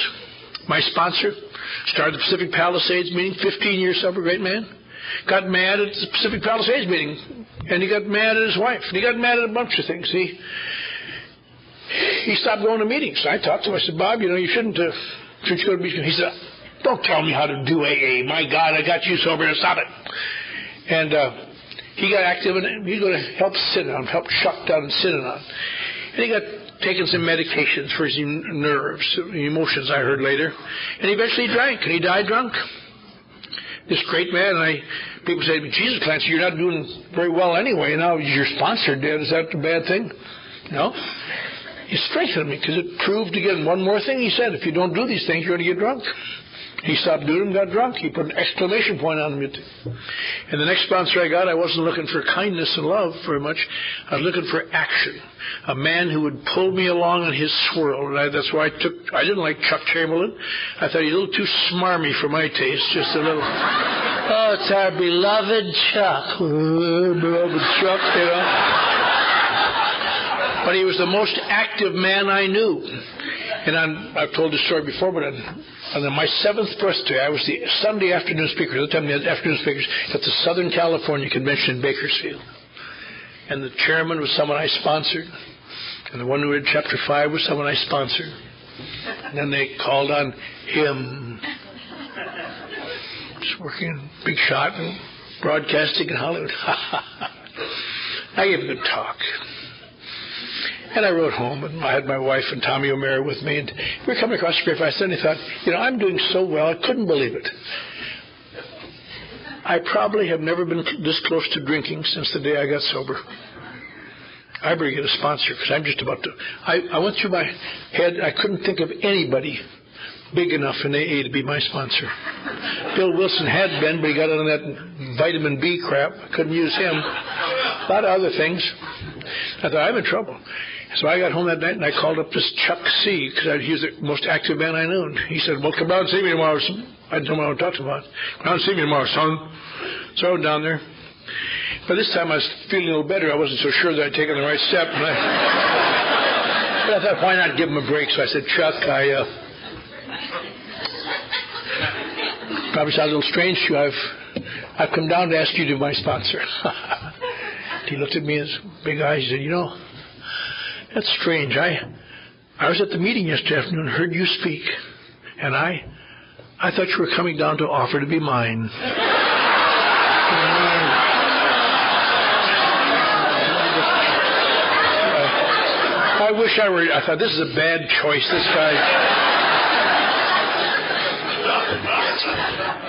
my sponsor started the Pacific Palisades meeting, 15 years sober, great man. Got mad at the Pacific Palisades meeting, and he got mad at his wife, and he got mad at a bunch of things. He stopped going to meetings. I talked to him. I said, Bob, you shouldn't go to meetings. He said, don't tell me how to do AA. My God, I got you sober. Stop it. And he got active, and he's going to help Synanon, help Chuck down in Synanon. And he got taking some medications for his nerves, emotions, I heard later. And he eventually drank, and he died drunk. This great man, people say, Jesus, Clancy, you're not doing very well anyway. Now your sponsor dead. Is that a bad thing? No. It strengthened me, because it proved again one more thing he said. If you don't do these things, you're going to get drunk. He stopped doing them, got drunk. He put an exclamation point on it. And the next sponsor I got, I wasn't looking for kindness and love very much. I was looking for action. A man who would pull me along on his swirl. And that's why I didn't like Chuck Chamberlain. I thought he was a little too smarmy for my taste. Just a little, oh, it's our beloved Chuck. Beloved Chuck, But he was the most active man I knew. And I've told this story before, but on my 7th birthday, I was the Sunday afternoon speaker. At the time, they had afternoon speakers at the Southern California Convention in Bakersfield. And the chairman was someone I sponsored. And the one who read Chapter 5 was someone I sponsored. And then they called on him. Just working, big shot, and broadcasting in Hollywood. I gave a good talk. And I rode home, and I had my wife and Tommy O'Mara with me, and we were coming across the river. I suddenly thought, I'm doing so well, I couldn't believe it. I probably have never been this close to drinking since the day I got sober. I better get a sponsor, because I'm just about to. I went through my head, I couldn't think of anybody big enough in AA to be my sponsor. Bill Wilson had been, but he got on that vitamin B crap. I couldn't use him. A lot of other things. I thought, I'm in trouble. So I got home that night and I called up this Chuck C, because he was the most active man I knew. And he said, well, come down and see me tomorrow. I didn't know what I talked about. Come down and see me tomorrow, son. So I went down there. By this time I was feeling a little better. I wasn't so sure that I'd taken the right step. But I thought, why not give him a break? So I said, Chuck, probably sounds a little strange to you. I've come down to ask you to be my sponsor. He looked at me with his big eyes. He said, you know, that's strange. I was at the meeting yesterday afternoon and heard you speak. And I thought you were coming down to offer to be mine. I wish I were. I thought, this is a bad choice, this guy.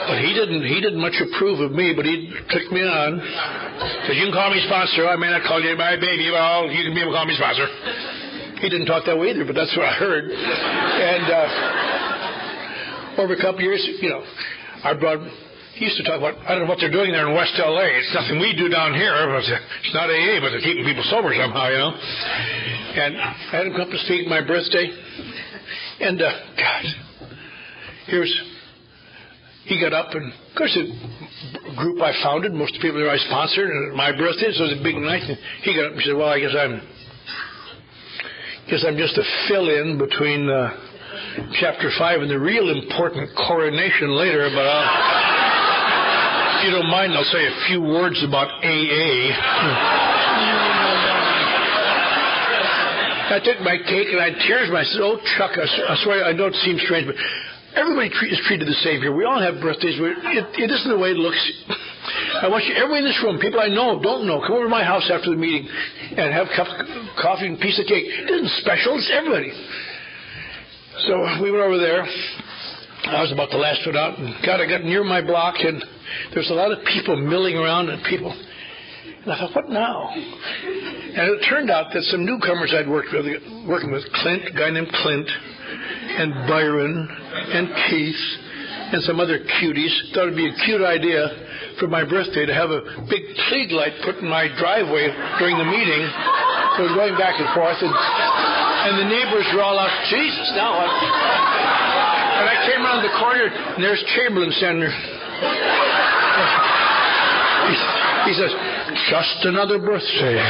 But he didn't much approve of me, but he took me on. Said, you can call me sponsor. I may not call you my baby, but you can be able to call me sponsor. He didn't talk that way either, but that's what I heard. And over a couple of years, you know, he used to talk about, I don't know what they're doing there in West L.A. It's nothing we do down here. It's not AA, but they're keeping people sober somehow, you know. And I had him come to speak at my birthday. And, God, he got up, and, of course, the group I founded, most of the people there I sponsored, and my birthday, so it was a big night. And he got up and said, well, I guess I'm just a fill-in between Chapter 5 and the real important coronation later, but if you don't mind, I'll say a few words about AA. I took my cake and I had tears, and I said, oh, Chuck, I swear, I know it seems strange, but everybody is treated the same here. We all have birthdays. It isn't the way it looks. I want you, everybody in this room, people I know, don't know, come over to my house after the meeting and have a cup of coffee and a piece of cake. It isn't special. It's everybody. So we went over there. I was about the last one out, and God, I got near my block, and there's a lot of people milling around, and people. And I thought, what now? And it turned out that some newcomers I'd working with, Clint, a guy named Clint, and Byron, and Keith, and some other cuties, thought it'd be a cute idea for my birthday to have a big Klieg light put in my driveway during the meeting. So going back and forth, and the neighbors were all out, Jesus, now what? And I came around the corner, and there's Chamberlain standing there. He says, just another birthday, eh?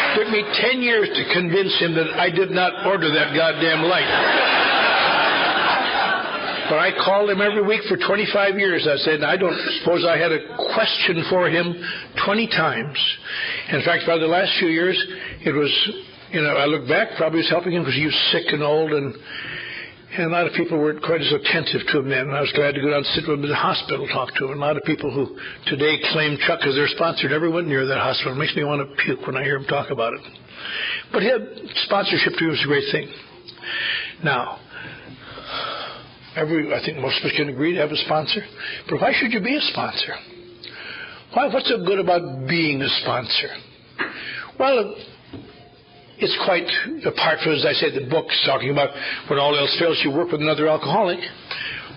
It took me 10 years to convince him that I did not order that goddamn light. But I called him every week for 25 years. I said, I don't suppose I had a question for him 20 times. In fact, by the last few years, it was, you know, I look back, probably was helping him because he was sick and old, and a lot of people weren't quite as attentive to him then. And I was glad to go down and sit with him in the hospital and talk to him. And a lot of people who today claim Chuck as their sponsor never went near that hospital. It makes me want to puke when I hear him talk about it. But sponsorship to him was a great thing. Now, I think most of us can agree to have a sponsor. But why should you be a sponsor? What's so good about being a sponsor? Well, it's quite, apart from, as I said, the books talking about when all else fails, you work with another alcoholic.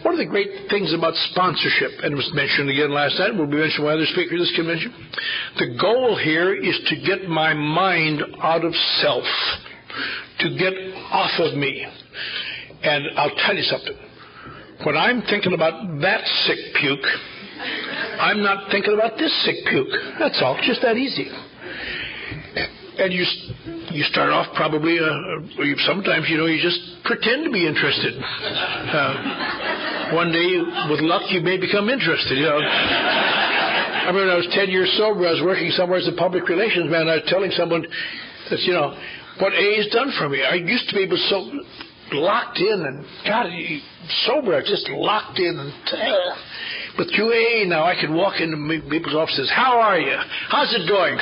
One of the great things about sponsorship, and it was mentioned again last night, will be mentioned by other speakers at this convention, the goal here is to get my mind out of self, to get off of me. And I'll tell you something. When I'm thinking about that sick puke, I'm not thinking about this sick puke. That's all. It's just that easy. And you start off probably, sometimes, you just pretend to be interested. One day, with luck, you may become interested, I remember when I was 10 years sober, I was working somewhere as a public relations man. I was telling someone that, what AA has done for me. I used to be able so locked in, and God, sober, I was just locked in. But through AA now, I can walk into people's offices. How are you? How's it going?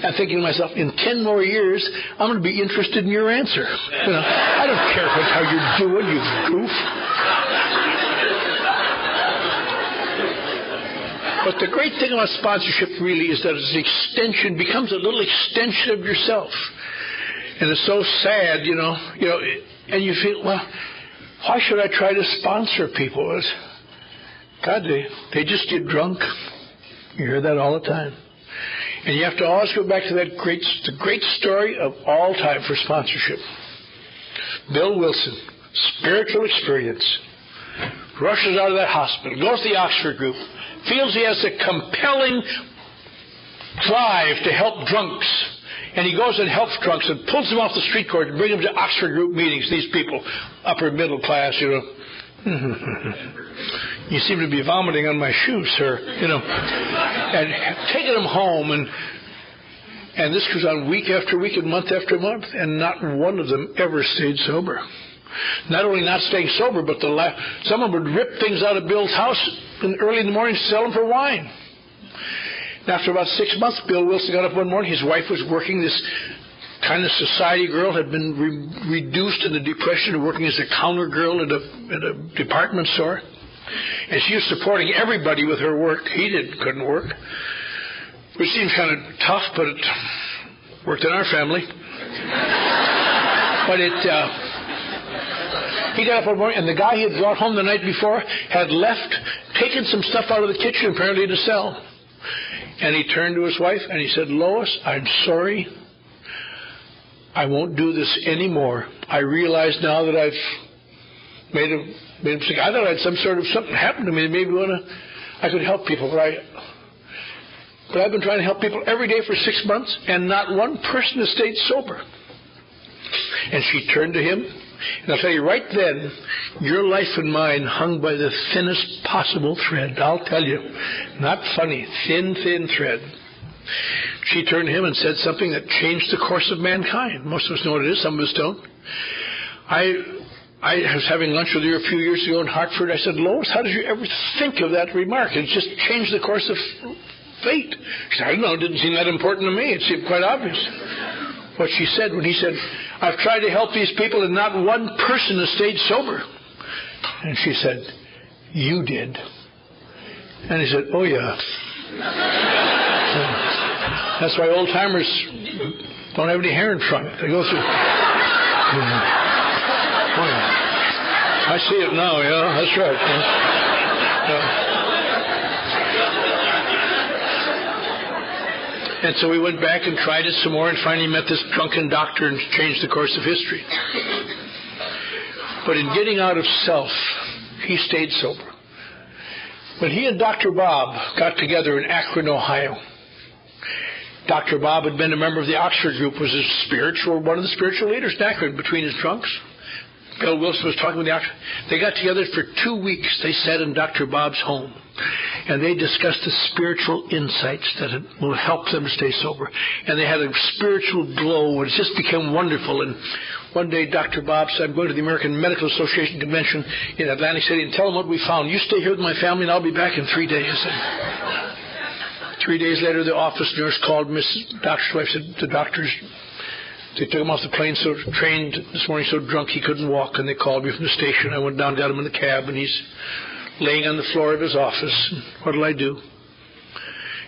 I'm thinking to myself, in 10 more years, I'm going to be interested in your answer. I don't care how you're doing, you goof. But the great thing about sponsorship really is that it's an extension, becomes a little extension of yourself. And it's so sad, and you feel, well, why should I try to sponsor people? God, they just get drunk. You hear that all the time. And you have to always go back to the great story of all time for sponsorship. Bill Wilson, spiritual experience, rushes out of that hospital, goes to the Oxford group, feels he has a compelling drive to help drunks. And he goes and helps drunks and pulls them off the street corner and brings them to Oxford group meetings. These people, upper middle class, you know. You seem to be vomiting on my shoes, sir. You know, and taking them home, and this goes on week after week and month after month, and not one of them ever stayed sober. Not only not staying sober, but someone would rip things out of Bill's house early in the morning to sell them for wine. And after about 6 months, Bill Wilson got up one morning. His wife was working. This kind of society girl had been reduced in the depression to working as a counter girl at a department store. And she was supporting everybody with her work. He couldn't work. Which seems kind of tough, but it worked in our family. But he got up one morning, and the guy he had brought home the night before had left, taken some stuff out of the kitchen apparently to sell. And he turned to his wife and he said, "Lois, I'm sorry. I won't do this anymore. I realize now that I've made a mistake. I thought I had something happened to me that maybe I could help people, but I've been trying to help people every day for 6 months, and not one person has stayed sober." And she turned to him, and I'll tell you right then, your life and mine hung by the thinnest possible thread. I'll tell you, not funny, thin thread. She turned to him and said something that changed the course of mankind. Most of us know what it is, some of us don't. I was having lunch with her a few years ago in Hartford. I said, "Lois, how did you ever think of that remark? It just changed the course of fate." She said, "I don't know, it didn't seem that important to me. It seemed quite obvious." What she said when he said, "I've tried to help these people and not one person has stayed sober." And she said, "You did." And he said, "Oh yeah." That's why old timers don't have any hair in front. They go through. Oh, yeah. I see it now, yeah, that's right. Yeah. And so we went back and tried it some more and finally met this drunken doctor and changed the course of history. But in getting out of self, he stayed sober. When he and Dr. Bob got together in Akron, Ohio, Dr. Bob had been a member of the Oxford group, was one of the spiritual leaders in Akron between his drunks. Bill Wilson was talking with the Oxford. They got together for 2 weeks. They sat in Dr. Bob's home, and they discussed the spiritual insights that will help them to stay sober. And they had a spiritual glow, and it just became wonderful. And one day Dr. Bob said, "I'm going to the American Medical Association convention in Atlantic City and tell them what we found. You stay here with my family, and I'll be back in 3 days." And 3 days later, the office nurse called Mrs. Doctor's wife, said, "The doctors, they took him off the plane, trained this morning so drunk he couldn't walk, and they called me from the station. I went down, got him in the cab, and he's laying on the floor of his office. And what did I do?"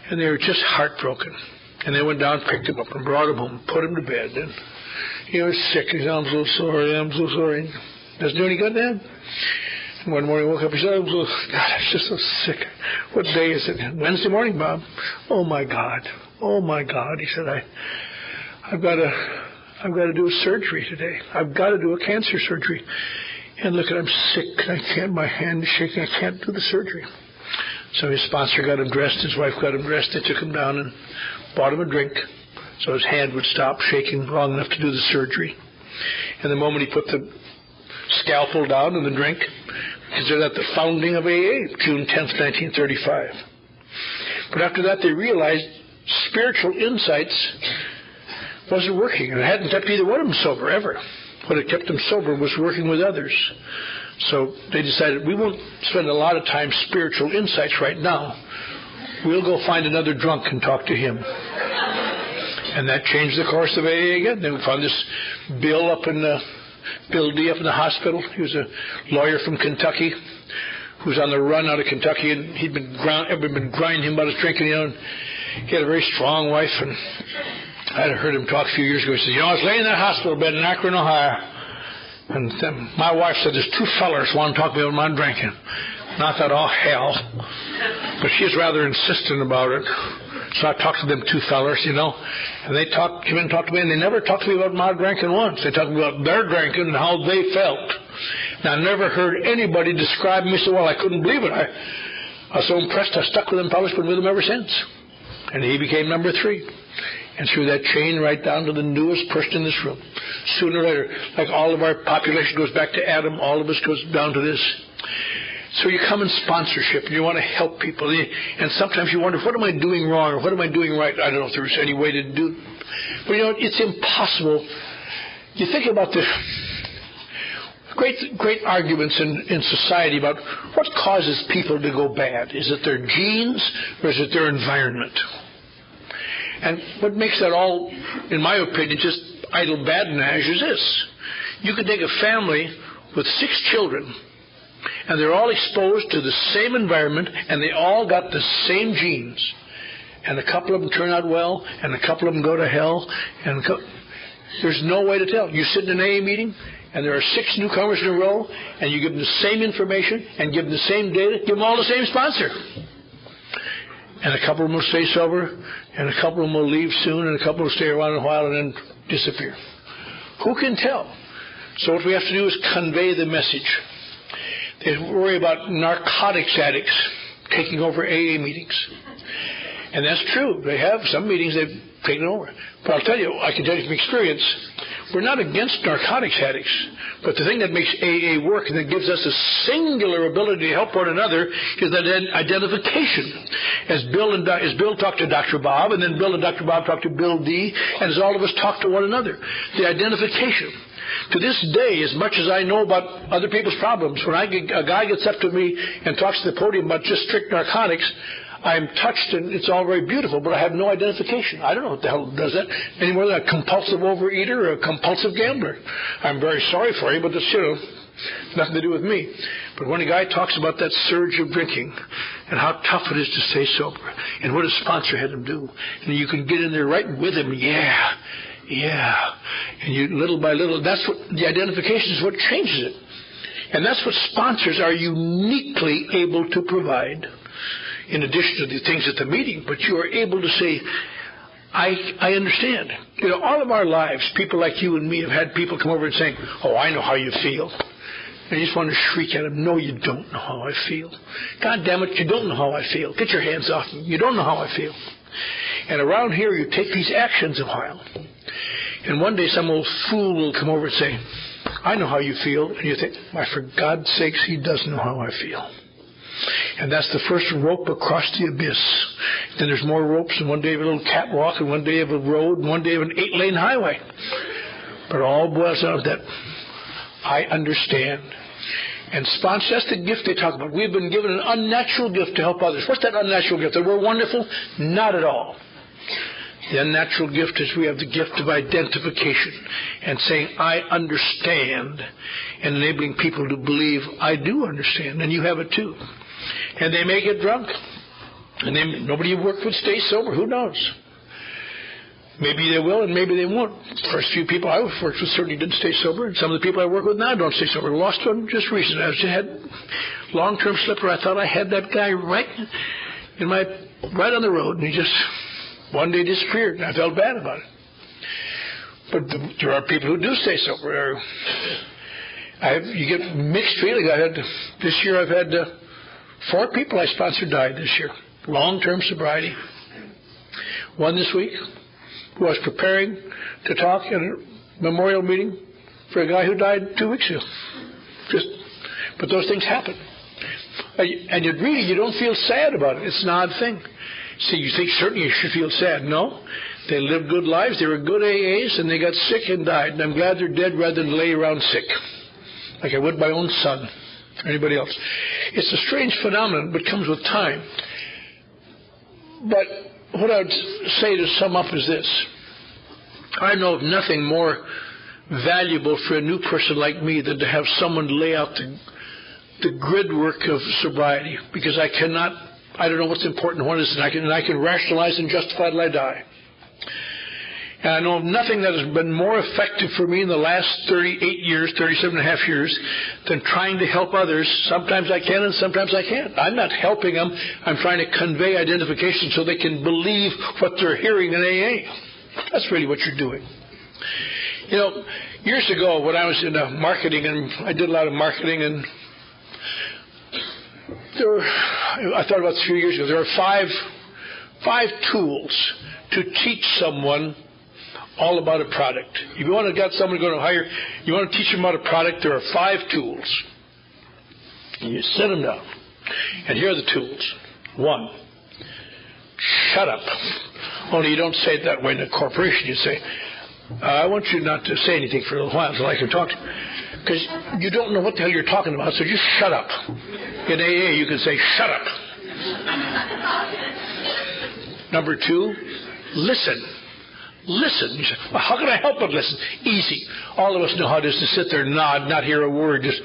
And they were just heartbroken. And they went down, picked him up, and brought him home, put him to bed. And he was sick. He said, "I'm so sorry, I'm so sorry." Doesn't do any good then. And one morning he woke up, he said, "I'm just so sick. What day is it?" "Wednesday morning, Bob." Oh my God. He said, I've got to do a surgery today. I've got to do a cancer surgery. And look, I'm sick. My hand is shaking. I can't do the surgery. So his sponsor got him dressed. His wife got him dressed. They took him down and bought him a drink so his hand would stop shaking long enough to do the surgery. And the moment he put the scalpel down in the drink, consider that the founding of AA, June 10th, 1935. But after that, they realized spiritual insights wasn't working, and it hadn't kept either one of them sober ever. What had kept them sober was working with others. So they decided, we won't spend a lot of time spiritual insights right now. We'll go find another drunk and talk to him. And that changed the course of AA again. They found this Bill D up in the hospital. He was a lawyer from Kentucky who was on the run out of Kentucky, and everybody been grinding him about his drinking. And he had a very strong wife, and I had heard him talk a few years ago. He said, I was laying in that hospital bed in Akron, Ohio, and my wife said, there's two fellers want to talk to me about my drinking. And I thought, oh, hell. But she was rather insistent about it. So I talked to them two fellers, you know, and they came in and talked to me, and they never talked to me about my drinking once. They talked about their drinking and how they felt. And I never heard anybody describe me so well. I couldn't believe it. I was so impressed. I stuck with him, probably been with him ever since. And he became number 3. And through that chain right down to the newest person in this room. Sooner or later, like all of our population goes back to Adam, all of us goes down to this. So you come in sponsorship, and you want to help people. And sometimes you wonder, what am I doing wrong, or what am I doing right? I don't know if there's any way to do it. But, you know, it's impossible. You think about the great arguments in society about what causes people to go bad. Is it their genes, or is it their environment? And what makes that all, in my opinion, just idle badinage is this. You could take a family with 6 children, and they're all exposed to the same environment, and they all got the same genes. And a couple of them turn out well, and a couple of them go to hell. And there's no way to tell. You sit in an AA meeting, and there are 6 newcomers in a row, and you give them the same information, and give them the same data, give them all the same sponsor. And a couple of them will stay sober, and a couple of them will leave soon, and a couple will stay around a while and then disappear. Who can tell? So what we have to do is convey the message. They worry about narcotics addicts taking over AA meetings. And that's true. They have some meetings they've taken over. But I'll tell you, I can tell you from experience, we're not against narcotics addicts. But the thing that makes AA work and that gives us a singular ability to help one another is that identification. As Bill talked to Dr. Bob, and then Bill and Dr. Bob talked to Bill D., and as all of us talk to one another. The identification. To this day, as much as I know about other people's problems, when a guy gets up to me and talks to the podium about just strict narcotics, I'm touched, and it's all very beautiful, but I have no identification. I don't know what the hell does that any more than a compulsive overeater or a compulsive gambler. I'm very sorry for you, but that's, you know, nothing to do with me. But when a guy talks about that surge of drinking and how tough it is to stay sober and what his sponsor had him do, and you can get in there right with him, yeah, and you little by little, that's what the identification is, what changes it. And that's what sponsors are uniquely able to provide. In addition to the things at the meeting, but you are able to say, I understand. You know, all of our lives, people like you and me have had people come over and saying, oh, I know how you feel. And you just want to shriek at them, no, you don't know how I feel. God damn it, you don't know how I feel. Get your hands off me. You don't know how I feel. And around here, you take these actions a while. And one day some old fool will come over and say, I know how you feel. And you think, why, for God's sakes, he does know how I feel. And that's the first rope across the abyss. Then there's more ropes, and one day of a little catwalk, and one day of a road, and one day of an 8-lane highway. But it all boils down to that. I understand. And sponsor, that's the gift they talk about. We've been given an unnatural gift to help others. What's that unnatural gift? That we're wonderful? Not at all. The unnatural gift is we have the gift of identification and saying, I understand, and enabling people to believe, I do understand, and you have it too. And they may get drunk. And then nobody you've worked with stays sober. Who knows? Maybe they will, and maybe they won't. The first few people I worked with certainly didn't stay sober, and some of the people I work with now don't stay sober. I lost one just recently. I just had long-term slipper. I thought I had that guy right on the road, and he just one day disappeared, and I felt bad about it. But there are people who do stay sober. You get mixed feelings. This year I've had 4 people I sponsored died this year. Long-term sobriety. One this week who I was preparing to talk at a memorial meeting for a guy who died 2 weeks ago. But those things happen. And you don't feel sad about it. It's an odd thing. See, you think certainly you should feel sad. No. They lived good lives. They were good AAs, and they got sick and died. And I'm glad they're dead rather than lay around sick, like I would my own son or anybody else. It's a strange phenomenon, but comes with time. But what I would say to sum up is this. I know of nothing more valuable for a new person like me than to have someone lay out the grid work of sobriety, because I don't know what's important and what isn't, and I can rationalize and justify till I die. And I know of nothing that has been more effective for me in the last 38 years, 37 and a half years, than trying to help others. Sometimes I can and sometimes I can't. I'm not helping them. I'm trying to convey identification so they can believe what they're hearing in AA. That's really what you're doing. You know, years ago when I was in marketing, and I did a lot of marketing, and I thought about 3 years ago, there are five tools to teach someone all about a product. If you want to get someone going to hire, you want to teach them about a product, there are 5 tools. And you set them down. And here are the tools. 1, shut up. Only you don't say it that way in a corporation. You say, I want you not to say anything for a little while until I can talk to you. Because you don't know what the hell you're talking about, so just shut up. In AA, you can say, shut up. Number 2, listen. Listen. You say, well, how can I help but listen? Easy. All of us know how it is to sit there and nod, not hear a word, just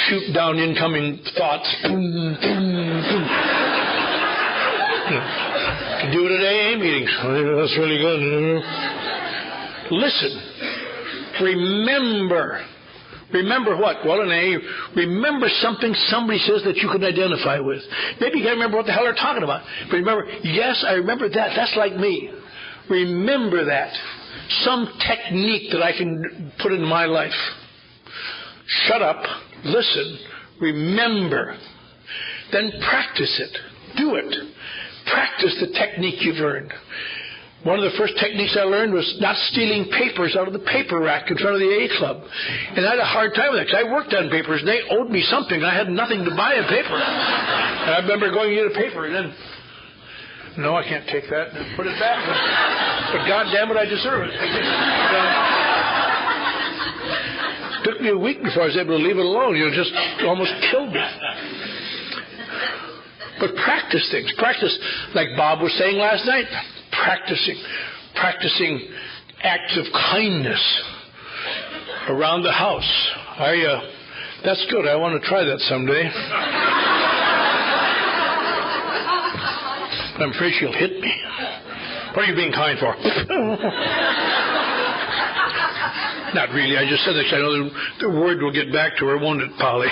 shoot down incoming thoughts. Boom, boom, boom. You do it at AA meetings. That's really good. Listen. Remember. Remember what? Well, in AA, remember something somebody says that you can identify with. Maybe you can't remember what the hell they're talking about. But remember, yes, I remember that. That's like me. Remember that. Some technique that I can put in my life. Shut up. Listen. Remember. Then practice it. Do it. Practice the technique you've learned. One of the first techniques I learned was not stealing papers out of the paper rack in front of the AA club. And I had a hard time with that because I worked on papers and they owed me something and I had nothing to buy in paper. And I remember going to get a paper and then, no, I can't take that. And put it back. But God damn it, I deserve it. It took me a week before I was able to leave it alone. You know, just almost killed me. But practice things. Practice, like Bob was saying last night. Practicing acts of kindness around the house. That's good. I want to try that someday. I'm afraid she'll hit me. What are you being kind for? Not really. I just said that because I know the word will get back to her, won't it, Polly?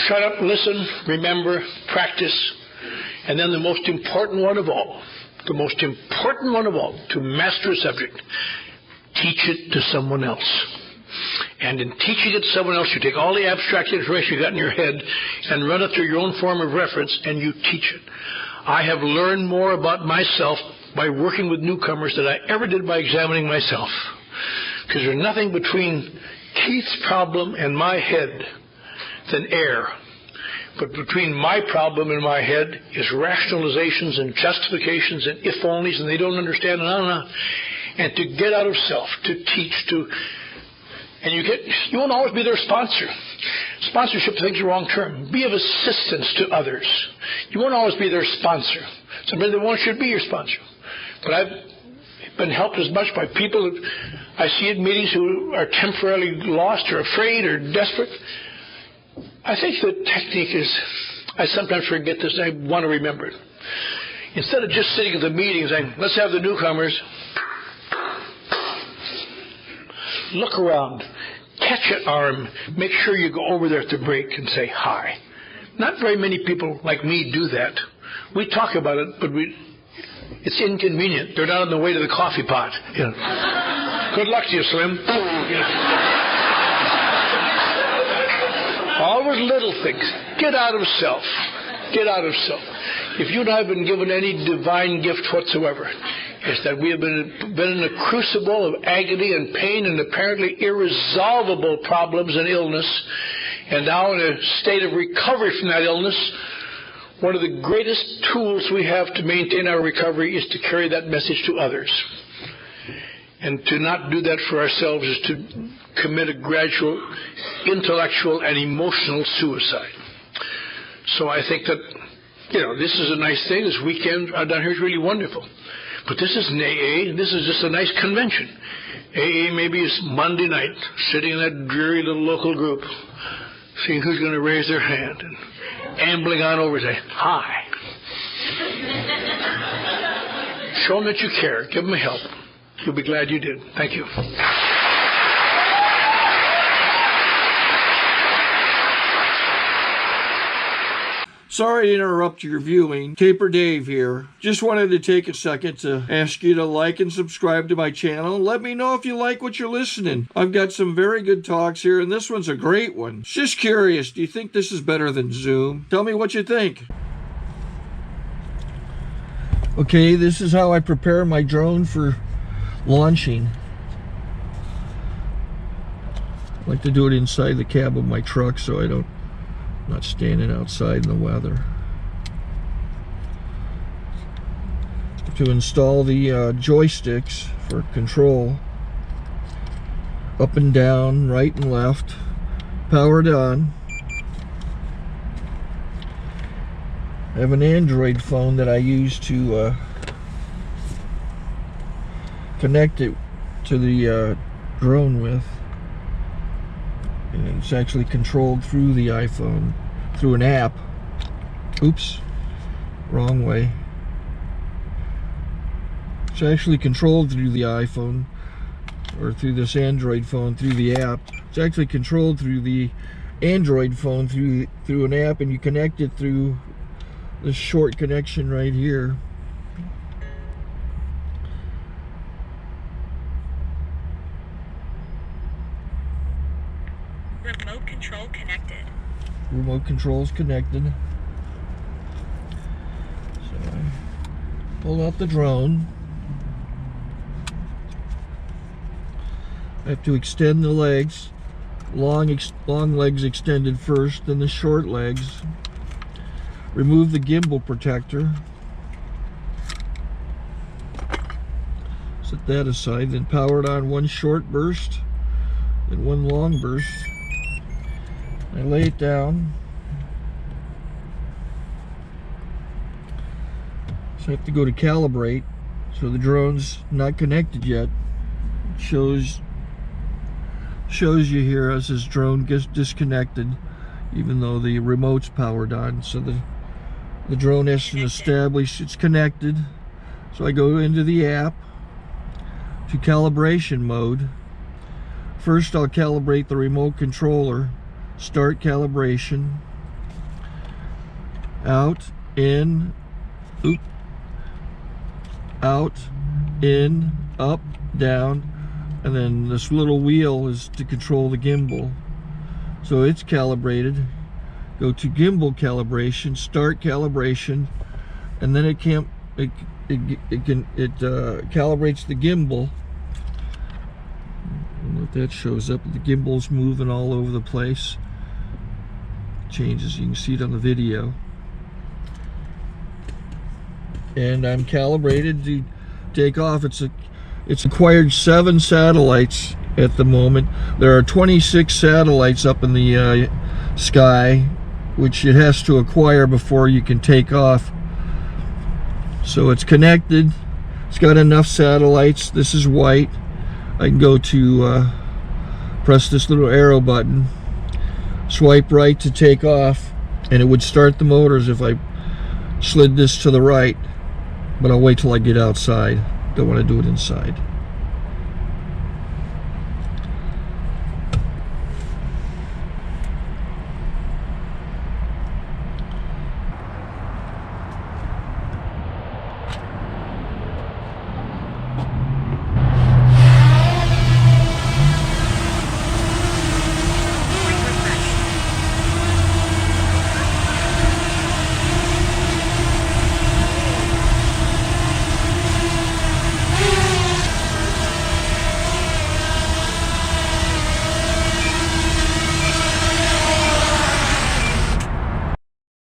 Shut up, listen, remember, practice, and then the most important one of all, to master a subject, teach it to someone else. And in teaching it to someone else, you take all the abstract information you got in your head and run it through your own form of reference, and you teach it. I have learned more about myself by working with newcomers than I ever did by examining myself. Because there's nothing between Keith's problem and my head than air. But between my problem and my head is rationalizations and justifications and if-onlys, and they don't understand, and on and on. And to get out of self, to teach, and you won't always be their sponsor. Sponsorship, I think, is the wrong term. Be of assistance to others. You won't always be their sponsor. Somebody that should be your sponsor. But I've been helped as much by people that I see at meetings who are temporarily lost or afraid or desperate. I think the technique is, I sometimes forget this, and I want to remember it. Instead of just sitting at the meetings saying, let's have the newcomers, look around, catch an arm, make sure you go over there at the break and say hi. Not very many people like me do that. We talk about it, but it's inconvenient. They're not on the way to the coffee pot. You know. Good luck to you, Slim. You know. Always little things. Get out of self. Get out of self. If you and I have been given any divine gift whatsoever, it's that we have been in a crucible of agony and pain and apparently irresolvable problems and illness, and now in a state of recovery from that illness. One of the greatest tools we have to maintain our recovery is to carry that message to others. And to not do that for ourselves is to commit a gradual intellectual and emotional suicide. So I think that, this is a nice thing. This weekend down here is really wonderful. But this isn't AA. This is just a nice convention. AA maybe is Monday night, sitting in that dreary little local group, seeing who's going to raise their hand and ambling on over and say, hi. Show them that you care. Give them a help. You'll be glad you did. Thank you. Sorry to interrupt your viewing. Taper Dave here. Just wanted to take a second to ask you to like and subscribe to my channel. Let me know if you like what you're listening. I've got some very good talks here, and this one's a great one. Just curious, do you think this is better than Zoom? Tell me what you think. Okay, this is how I prepare my drone for launching. I like to do it inside the cab of my truck so I'm not standing outside in the weather. To install the joysticks for control, up and down, right and left, powered on. I have an Android phone that I use to connect it to the drone with. And it's actually controlled through the iPhone, through an app. Oops, wrong way. It's actually controlled through the iPhone, or through this Android phone, through the app. It's actually controlled through the Android phone, through an app, and you connect it through this short connection right here. Remote control connected. Remote control's connected. So I pull out the drone. I have to extend the legs. Long legs extended first, then the short legs. Remove the gimbal protector. Set that aside, then power it on one short burst, then one long burst. I lay it down. So I have to go to calibrate. So the drone's not connected yet. It shows you here as this drone gets disconnected, even though the remote's powered on. So the drone has to establish it's connected. So I go into the app to calibration mode. First I'll calibrate the remote controller. Start calibration. Out, in, oop, out, in, up, down, and then this little wheel is to control the gimbal. So it's calibrated. Go to gimbal calibration, start calibration, and then it calibrates the gimbal. I don't know if that shows up. The gimbal's moving all over the place. Changes, you can see it on the video. And I'm calibrated to take off. It's acquired 7 satellites at the moment. There are 26 satellites up in the sky, which it has to acquire before you can take off. So it's connected. It's got enough satellites. This is white. I can go to press this little arrow button, swipe right to take off, and it would start the motors if I slid this to the right. But I'll wait till I get outside. Don't want to do it inside.